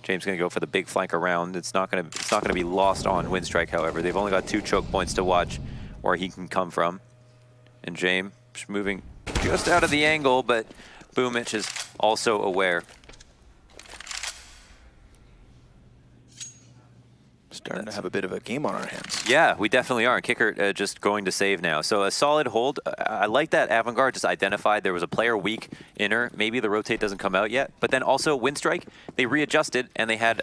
James going to go for the big flank around. It's not going to be lost on Winstrike, however. They've only got 2 choke points to watch where he can come from. And James moving just out of the angle, but Boomich is also aware. Starting to have a bit of a game on our hands. Yeah, we definitely are. Kickert just going to save now. So a solid hold. I like that AVANGAR just identified there was a player weak inner. Maybe the rotate doesn't come out yet. But then also Winstrike, they readjusted and they had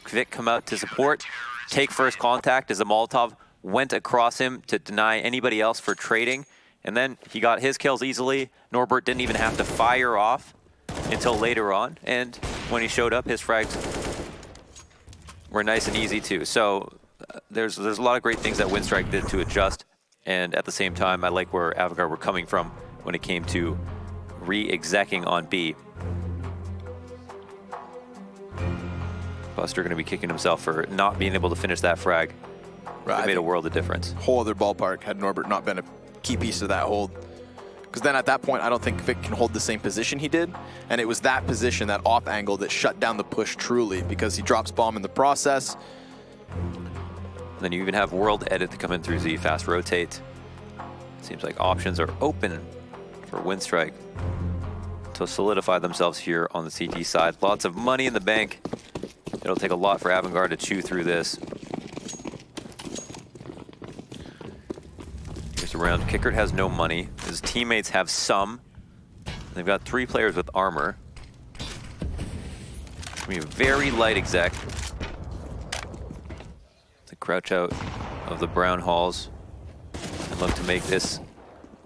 Vic come out to support, take first contact as the Molotov went across him to deny anybody else for trading. And then he got his kills easily. Norbert didn't even have to fire off until later on. And when he showed up, his frags were nice and easy too. So there's a lot of great things that Winstrike did to adjust. And at the same time, I like where AVANGAR were coming from when it came to re-execing on B. Buster going to be kicking himself for not being able to finish that frag. Right, it made a world of difference. Whole other ballpark had Norbert not been a key piece of that hold. Because then at that point, I don't think Vic can hold the same position he did. And it was that position, that off angle, that shut down the push truly, because he drops bomb in the process. And then you even have world edit to come in through Z, fast rotate. Seems like options are open for Winstrike to solidify themselves here on the CT side. Lots of money in the bank. It'll take a lot for AVANGAR to chew through this. Here's a round. Kickert has no money. His teammates have some. They've got 3 players with armor. I mean, very light exec. To crouch out of the brown halls and look to make this,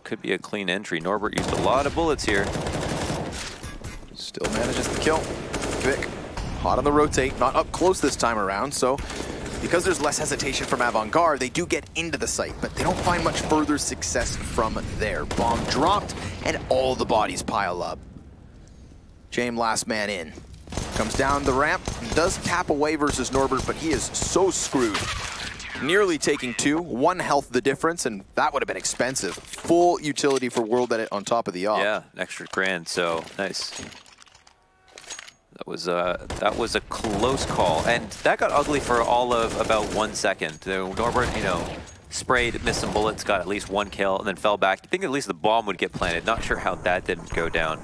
could be a clean entry. Norbert used a lot of bullets here. Still manages the kill. Vic, hot on the rotate, not up close this time around, so because there's less hesitation from AVANGAR, they do get into the site, but they don't find much further success from there. Bomb dropped, and all the bodies pile up. James, last man in. Comes down the ramp, does tap away versus Norbert, but he is so screwed. Nearly taking 2, 1 health the difference, and that would have been expensive. Full utility for world edit on top of the op. Yeah, an extra grand, so nice. That was a close call, and that got ugly for all of about 1 second. Norbert, you know, sprayed, missed some bullets, got at least 1 kill, and then fell back. I think at least the bomb would get planted. Not sure how that didn't go down.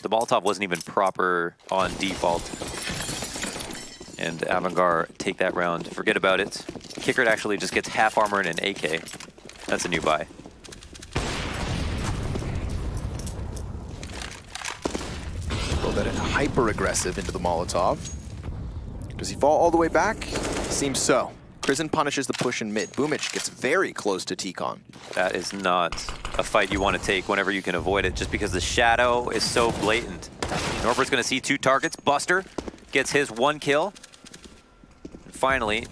The Molotov wasn't even proper on default. And AVANGAR take that round. Forget about it. Kickert actually just gets half armor and an AK. That's a new buy. That it hyper aggressive into the Molotov. Does he fall all the way back? Seems so. Prison punishes the push in mid. Boomich gets very close to T-Con. That is not a fight you want to take whenever you can avoid it, just because the shadow is so blatant. Norbert's going to see 2 targets. Buster gets his 1 kill. And finally,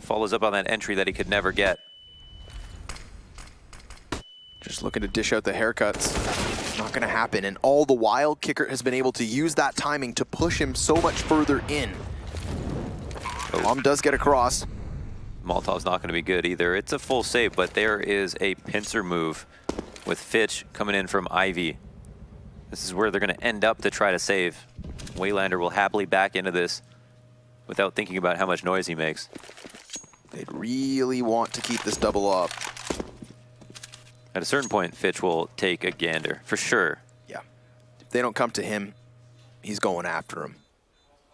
follows up on that entry that he could never get. Just looking to dish out the haircuts. Not going to happen, and all the while, Kickert has been able to use that timing to push him so much further in. Bomb does get across. Molotov's not going to be good either. It's a full save, but there is a pincer move with Fitch coming in from Ivy. This is where they're going to end up to try to save. Waylander will happily back into this without thinking about how much noise he makes. They'd really want to keep this double up. At a certain point, Fitch will take a gander, for sure. Yeah. If they don't come to him, he's going after him.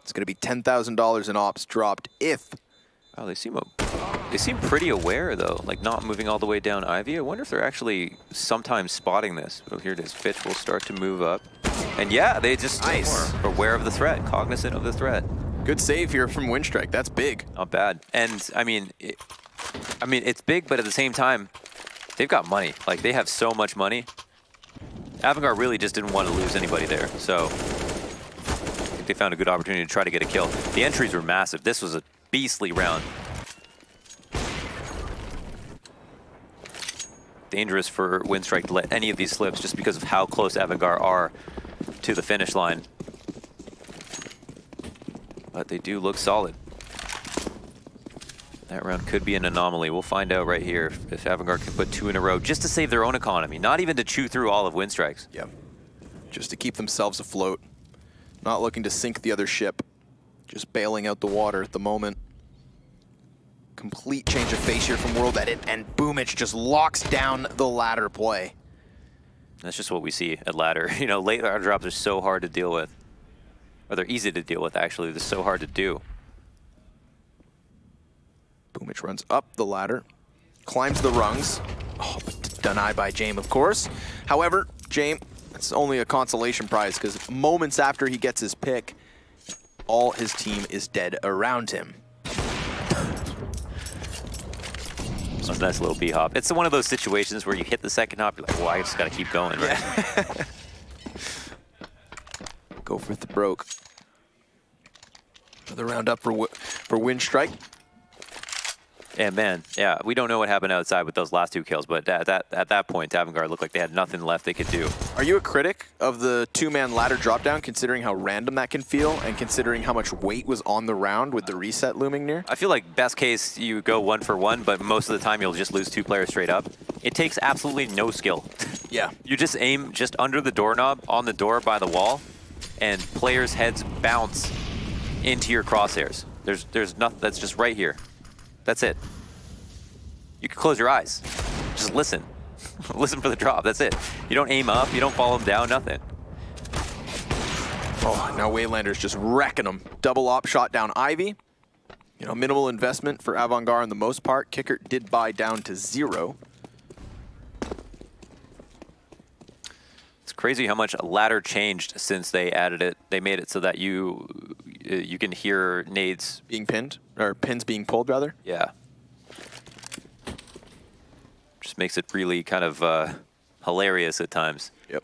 It's going to be $10,000 in ops dropped if... Oh, they seem pretty aware, though, like not moving all the way down Ivy. I wonder if they're actually sometimes spotting this. Oh, here it is. Fitch will start to move up. And yeah, they just are aware of the threat, cognizant of the threat. Good save here from Winstrike. That's big. Not bad. And, I mean, it's big, but at the same time, they've got money. Like, they have so much money. AVANGAR really just didn't want to lose anybody there. So, I think they found a good opportunity to try to get a kill. The entries were massive. This was a beastly round. Dangerous for Winstrike to let any of these slips just because of how close AVANGAR are to the finish line. But they do look solid. That round could be an anomaly. We'll find out right here if AVANGAR can put 2 in a row just to save their own economy, not even to chew through all of Winstrike's. Yeah, just to keep themselves afloat. Not looking to sink the other ship. Just bailing out the water at the moment. Complete change of face here from World Edit, and Boomich just locks down the ladder play. That's just what we see at ladder. You know, late ladder drops are so hard to deal with. Or they're easy to deal with, actually. They're so hard to do. Which runs up the ladder, climbs the rungs. Oh, but denied by Jame, of course. However, Jame, it's only a consolation prize because moments after he gets his pick, all his team is dead around him. So nice little B-hop. It's one of those situations where you hit the second hop, you're like, well, I just got to keep going, right? Yeah. Go for the broke. Another round up for Winstrike. And man, yeah, we don't know what happened outside with those last 2 kills, but at that point, AVANGAR looked like they had nothing left they could do. Are you a critic of the 2-man ladder dropdown, considering how random that can feel and considering how much weight was on the round with the reset looming near? I feel like best case, you go 1 for 1, but most of the time you'll just lose 2 players straight up. It takes absolutely no skill. Yeah. You just aim just under the doorknob, on the door by the wall, and players' heads bounce into your crosshairs. There's nothing, that's just right here. That's it. You can close your eyes. Just listen. Listen for the drop, that's it. You don't aim up, you don't follow them down, nothing. Oh, now Waylander's just wrecking them. Double op shot down Ivy. You know, minimal investment for AVANGAR on the most part. Kicker did buy down to 0. It's crazy how much ladder changed since they added it. They made it so that you can hear nades Being pinned, or pins being pulled, rather. Yeah. Just makes it really kind of hilarious at times. Yep.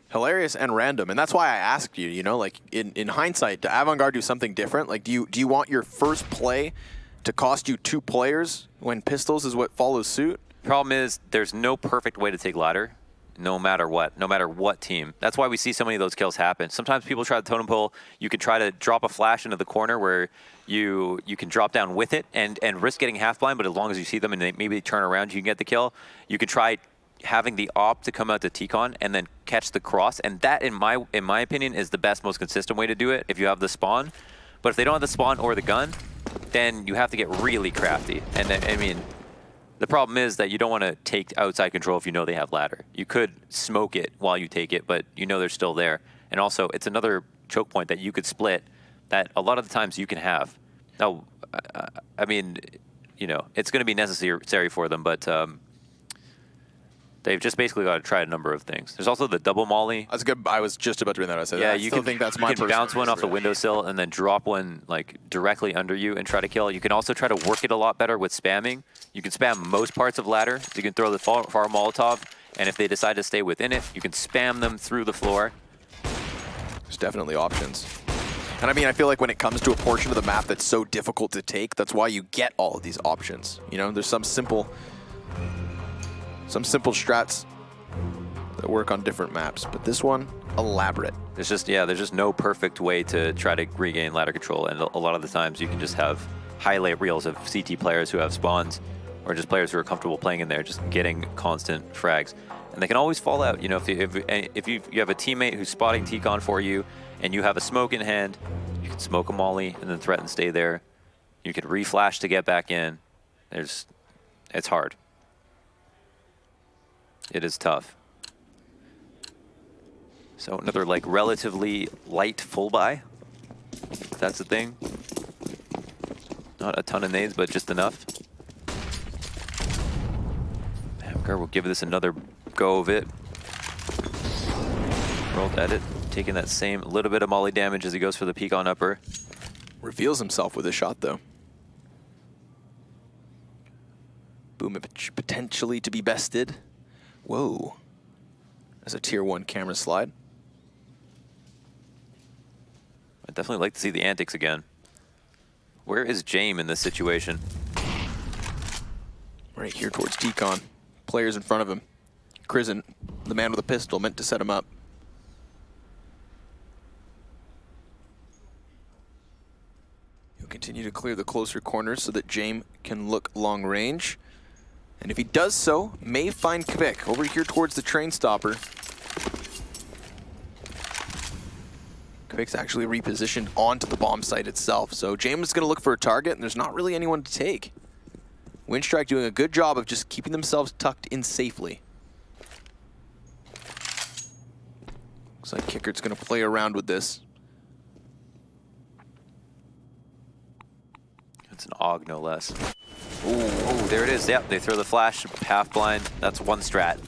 Hilarious and random, and that's why I asked you, you know, like in hindsight, do AVANGAR do something different? Like, do you want your first play to cost you 2 players when pistols is what follows suit? Problem is, there's no perfect way to take ladder, no matter what team. That's why we see so many of those kills happen. Sometimes people try to totem pole. You can try to drop a flash into the corner where you can drop down with it and risk getting half blind, but as long as you see them and maybe they turn around, you can get the kill. You can try having the op to come out to T-Con and then catch the cross, and that, in my opinion, is the best, most consistent way to do it if you have the spawn. But if they don't have the spawn or the gun, then you have to get really crafty. And I mean, the problem is that you don't want to take outside control if you know they have ladder. You could smoke it while you take it, but you know they're still there. And also, it's another choke point that you could split that a lot of the times you can have. Now, I mean, you know, it's going to be necessary for them, but they've just basically got to try a number of things. There's also the double molly. That's good. I was just about to bring that. I said, yeah, I still think that's my You can bounce one off the windowsill and then drop one like directly under you and try to kill. You can also try to work it a lot better with spamming. You can spam most parts of ladder. You can throw the far Molotov, and if they decide to stay within it, you can spam them through the floor. There's definitely options. And I mean, I feel like when it comes to a portion of the map that's so difficult to take, that's why you get all of these options. You know, there's some simple strats that work on different maps, but this one, elaborate. There's just no perfect way to try to regain ladder control, and a lot of the times you can just have highlight reels of CT players who have spawns, or just players who are comfortable playing in there, just getting constant frags. And they can always fall out. You know, if you have a teammate who's spotting T-Con for you, and you have a smoke in hand, you can smoke a molly and then threaten stay there. You can reflash to get back in. It's hard. It is tough. So another like relatively light full buy. That's the thing. Not a ton of nades, but just enough. AVANGAR will give this another go of it. Rolled edit, taking that same little bit of molly damage as he goes for the peek on upper. Reveals himself with a shot though. Boom, potentially to be bested. Whoa. That's a tier 1 camera slide. I'd definitely like to see the antics again. Where is Jame in this situation? Right here towards T-Con. Players in front of him. Krisen, the man with a pistol, meant to set him up. He'll continue to clear the closer corners so that Jame can look long range. And if he does so, may find Kvik over here towards the train stopper. Kvik's actually repositioned onto the bomb site itself. So Jame is going to look for a target, and there's not really anyone to take. Winstrike doing a good job of just keeping themselves tucked in safely. Looks like Kickert's going to play around with this. It's an AUG, no less. Ooh, there it is. Yep, they throw the flash, half blind. That's one strat.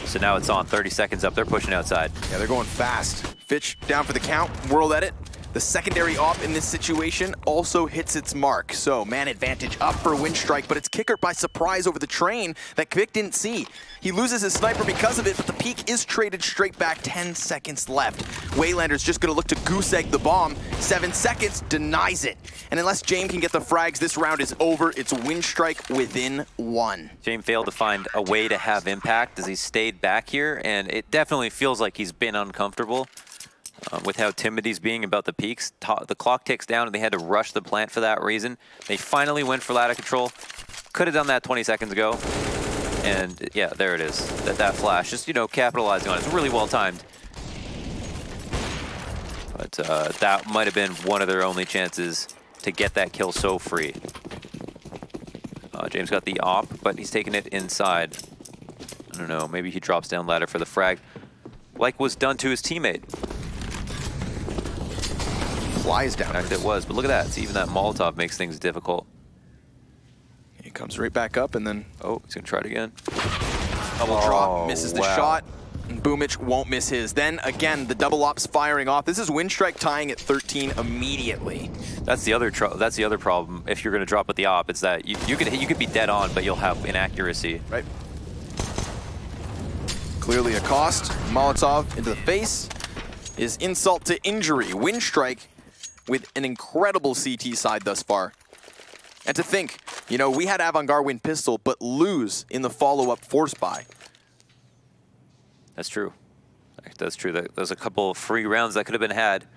So now it's on. 30 seconds up. They're pushing outside. Yeah, they're going fast. Fitch down for the count. World edit. The secondary op in this situation also hits its mark. So man advantage up for Winstrike, but it's Kicker by surprise over the train that Kvik didn't see. He loses his sniper because of it, but the peak is traded straight back. 10 seconds left. Waylander's just gonna look to goose egg the bomb. 7 seconds, denies it. And unless James can get the frags, this round is over. It's Winstrike within 1. James failed to find a way to have impact as he stayed back here, and it definitely feels like he's been uncomfortable. With how timid he's being about the peaks. The clock ticks down and they had to rush the plant for that reason. They finally went for ladder control. Could have done that 20 seconds ago. And yeah, there it is. That flash, just, you know, capitalizing on it. It's really well timed. But that might have been one of their only chances to get that kill so free. James got the op, but he's taking it inside. I don't know, maybe he drops down ladder for the frag, like was done to his teammate. Flies down. It was, but look at that. See, even that Molotov makes things difficult. He comes right back up and then... Oh, he's gonna try it again. Double drop, misses the shot. And Boomich won't miss his. Then again, the double ops firing off. This is Winstrike tying at 13 immediately. That's the other problem. If you're gonna drop with the op, it's that you could be dead on, but you'll have inaccuracy. Right. Clearly a cost. Molotov into the face is insult to injury. Winstrike with an incredible CT side thus far. And to think, you know, we had AVANGAR win pistol, but lose in the follow-up force buy. That's true. That's true. There's a couple of free rounds that could have been had.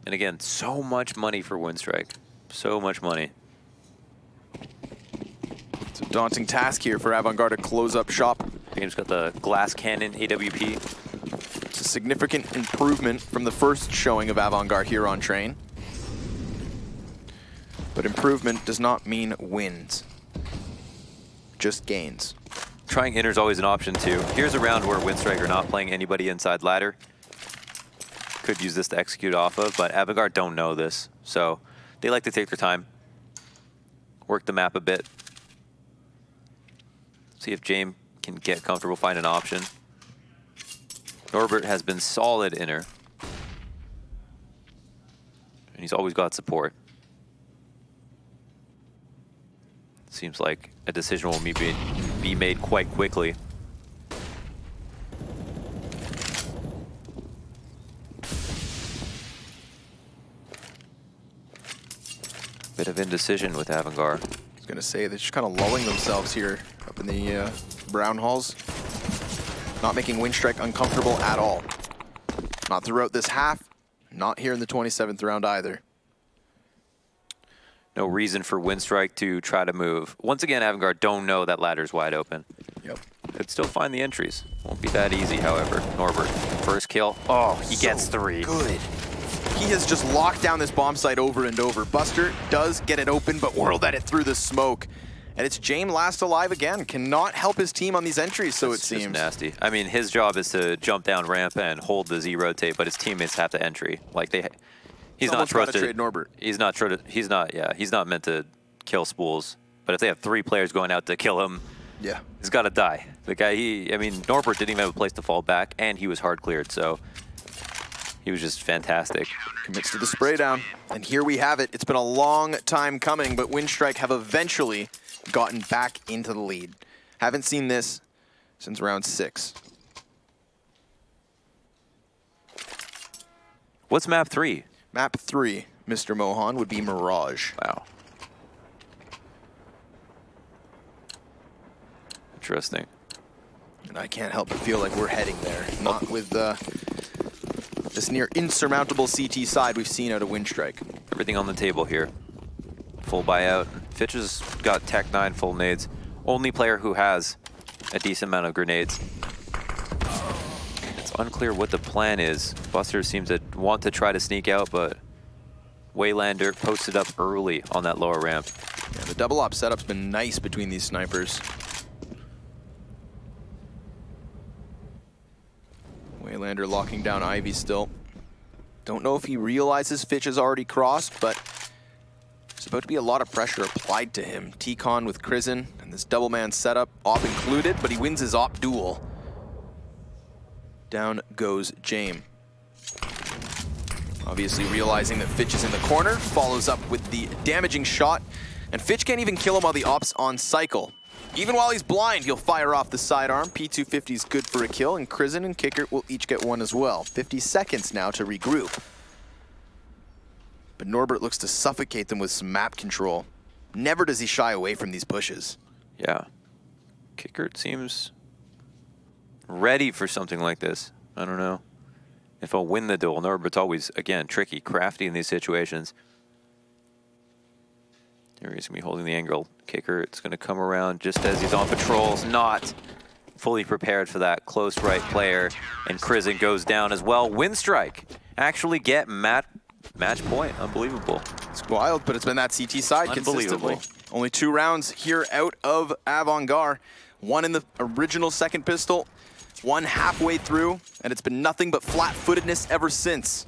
And again, so much money for Winstrike. So much money. It's a daunting task here for AVANGAR to close up shop. James got the glass cannon AWP. It's a significant improvement from the first showing of AVANGAR here on Train. But improvement does not mean wins. Just gains. Trying inner is always an option too. Here's a round where Winstrike are not playing anybody inside ladder. Could use this to execute off of, but AVANGAR don't know this. So they like to take their time. Work the map a bit. See if James can get comfortable, find an option. Norbert has been solid inner. And he's always got support. Seems like a decision will be made quite quickly. Bit of indecision with AVANGAR. I was going to say, they're just kind of lulling themselves here up in the brown halls. Not making Winstrike uncomfortable at all. Not throughout this half, not here in the 27th round either. No reason for Winstrike to try to move. Once again, AVANGAR don't know that ladder's wide open. Yep. Could still find the entries. Won't be that easy, however. Norbert, first kill. Oh, he gets 3. Good. He has just locked down this bomb site over and over. Buster does get it open, but whirled at it through the smoke. And it's James last alive again. Cannot help his team on these entries, so it seems. Nasty. I mean, his job is to jump down ramp and hold the Z rotate, but his teammates have to entry. Like he's not trusted. Trade Norbert. He's not meant to kill spools. But if they have 3 players going out to kill him, yeah, he's got to die. The guy, I mean, Norbert didn't even have a place to fall back, and he was hard cleared, so he was just fantastic. Commits to the spray down, and here we have it. It's been a long time coming, but Winstrike have eventually gotten back into the lead. Haven't seen this since round 6. What's map 3? Map 3, Mr. Mohan, would be Mirage. Wow. Interesting. And I can't help but feel like we're heading there. Not with this near insurmountable CT side we've seen out of Winstrike. Everything on the table here. Full buyout. Fitch has got Tech 9 full nades. Only player who has a decent amount of grenades. It's unclear what the plan is. Buster seems to want to try to sneak out, but Waylander posted up early on that lower ramp. Yeah, the double op setup's been nice between these snipers. Waylander locking down Ivy still. Don't know if he realizes Fitch has already crossed, but about to be a lot of pressure applied to him. T-Con with Krizen and this double man setup, op included, but he wins his op duel. Down goes James. Obviously realizing that Fitch is in the corner, follows up with the damaging shot, and Fitch can't even kill him while the op's on cycle. Even while he's blind, he'll fire off the sidearm. P250 is good for a kill, and Krizen and Kicker will each get one as well. 50 seconds now to regroup. But Norbert looks to suffocate them with some map control. Never does he shy away from these pushes. Yeah. Kicker seems ready for something like this. I don't know if he'll win the duel. Norbert's always, again, tricky, crafty in these situations. Here he's going to be holding the angle. Kicker, it's going to come around just as he's on patrols, not fully prepared for that close right player. And Krizen goes down as well. Winstrike actually get match point. Unbelievable. It's wild, but it's been that CT side consistently. Only 2 rounds here out of AVANGAR. 1 in the original second pistol, 1 halfway through, and it's been nothing but flat-footedness ever since.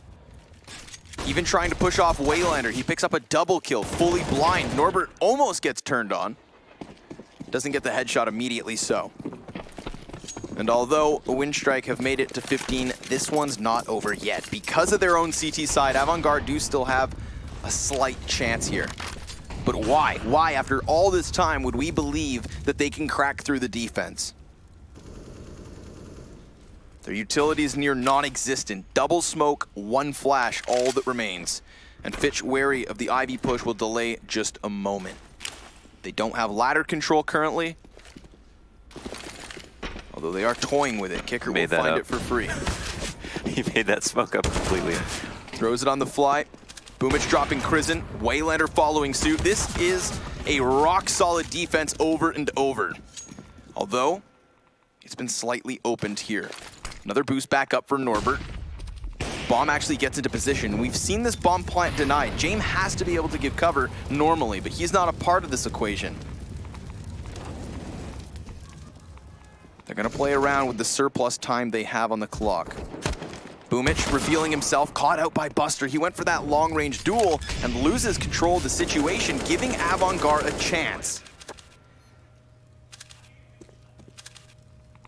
Even trying to push off Waylander, he picks up a double kill, fully blind. Norbert almost gets turned on. Doesn't get the headshot immediately so. And although Winstrike have made it to 15, this one's not over yet. Because of their own CT side, AVANGAR do still have a slight chance here. But why? Why, after all this time, would we believe that they can crack through the defense? Their utility is near non-existent. Double smoke, 1 flash, all that remains. And Fitch, wary of the Ivy push, will delay just a moment. They don't have ladder control currently, although they are toying with it. Kicker will find it for free. He made that smoke up completely. Throws it on the fly. Boomich dropping Krizen. Waylander following suit. This is a rock-solid defense over and over. Although, it's been slightly opened here. Another boost back up for Norbert. Bomb actually gets into position. We've seen this bomb plant denied. James has to be able to give cover normally, but he's not a part of this equation. They're going to play around with the surplus time they have on the clock. Boomich revealing himself, caught out by Buster. He went for that long-range duel and loses control of the situation, giving AVANGAR a chance.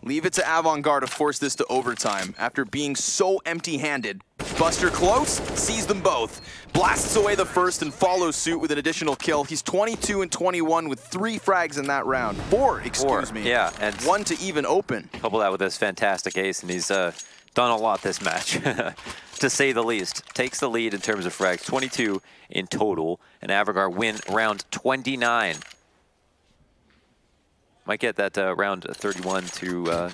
Leave it to AVANGAR to force this to overtime. After being so empty-handed, Buster close, sees them both. Blasts away the first and follows suit with an additional kill. He's 22 and 21 with 3 frags in that round. 4, excuse me. Yeah, and 1 to even open. Couple that with this fantastic ace, and he's done a lot this match, to say the least. Takes the lead in terms of frags, 22 in total, and AVANGAR win round 29. Might get that round 31 to...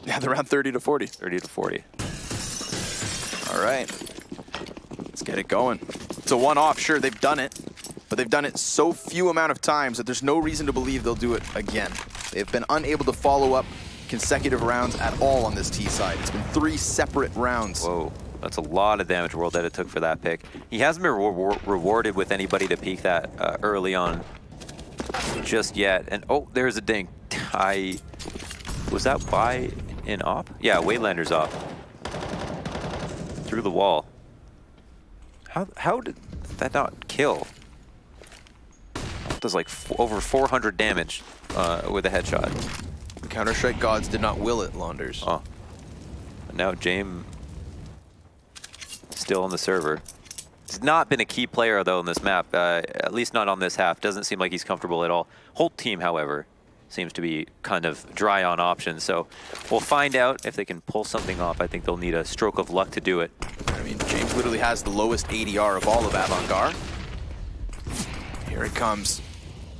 yeah, the round 30 to 40. 30 to 40. All right. Let's get it going. It's a one-off, sure, they've done it. But they've done it so few amount of times that there's no reason to believe they'll do it again. They've been unable to follow up consecutive rounds at all on this T side. It's been 3 separate rounds. Whoa, that's a lot of damage world that it took for that pick. He hasn't been rewarded with anybody to peek that early on just yet. And oh, there's a dink. Was that by an op? Yeah, Waylander's op. Through the wall. How did that not kill? Does like over 400 damage with a headshot. The Counter-Strike gods did not will it, Launders. Oh. And now James still on the server. He's not been a key player, though, in this map, at least not on this half. Doesn't seem like he's comfortable at all. Whole team, however, seems to be kind of dry on options. So we'll find out if they can pull something off. I think they'll need a stroke of luck to do it. I mean, James literally has the lowest ADR of all of AVANGAR. Here it comes.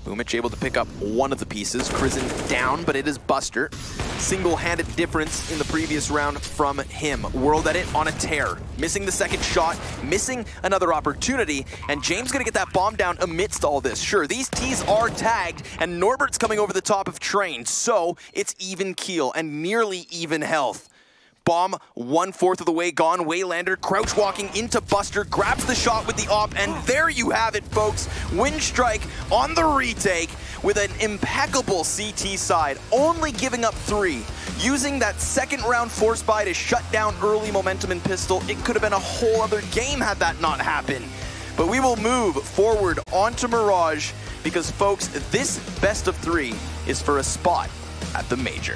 Boomich able to pick up one of the pieces. Krizen down, but it is Buster. Single-handed difference in the previous round from him. World Edit on a tear. Missing the second shot, missing another opportunity, and James gonna get that bomb down amidst all this. Sure, these T's are tagged, and Norbert's coming over the top of Train, so it's even keel and nearly even health. Bomb 1/4 of the way gone. Waylander crouch walking into Buster, grabs the shot with the op, and there you have it, folks. Winstrike on the retake with an impeccable CT side, only giving up 3. Using that second round force buy to shut down early momentum in pistol, it could have been a whole other game had that not happened. But we will move forward onto Mirage because, folks, this best of 3 is for a spot at the Major.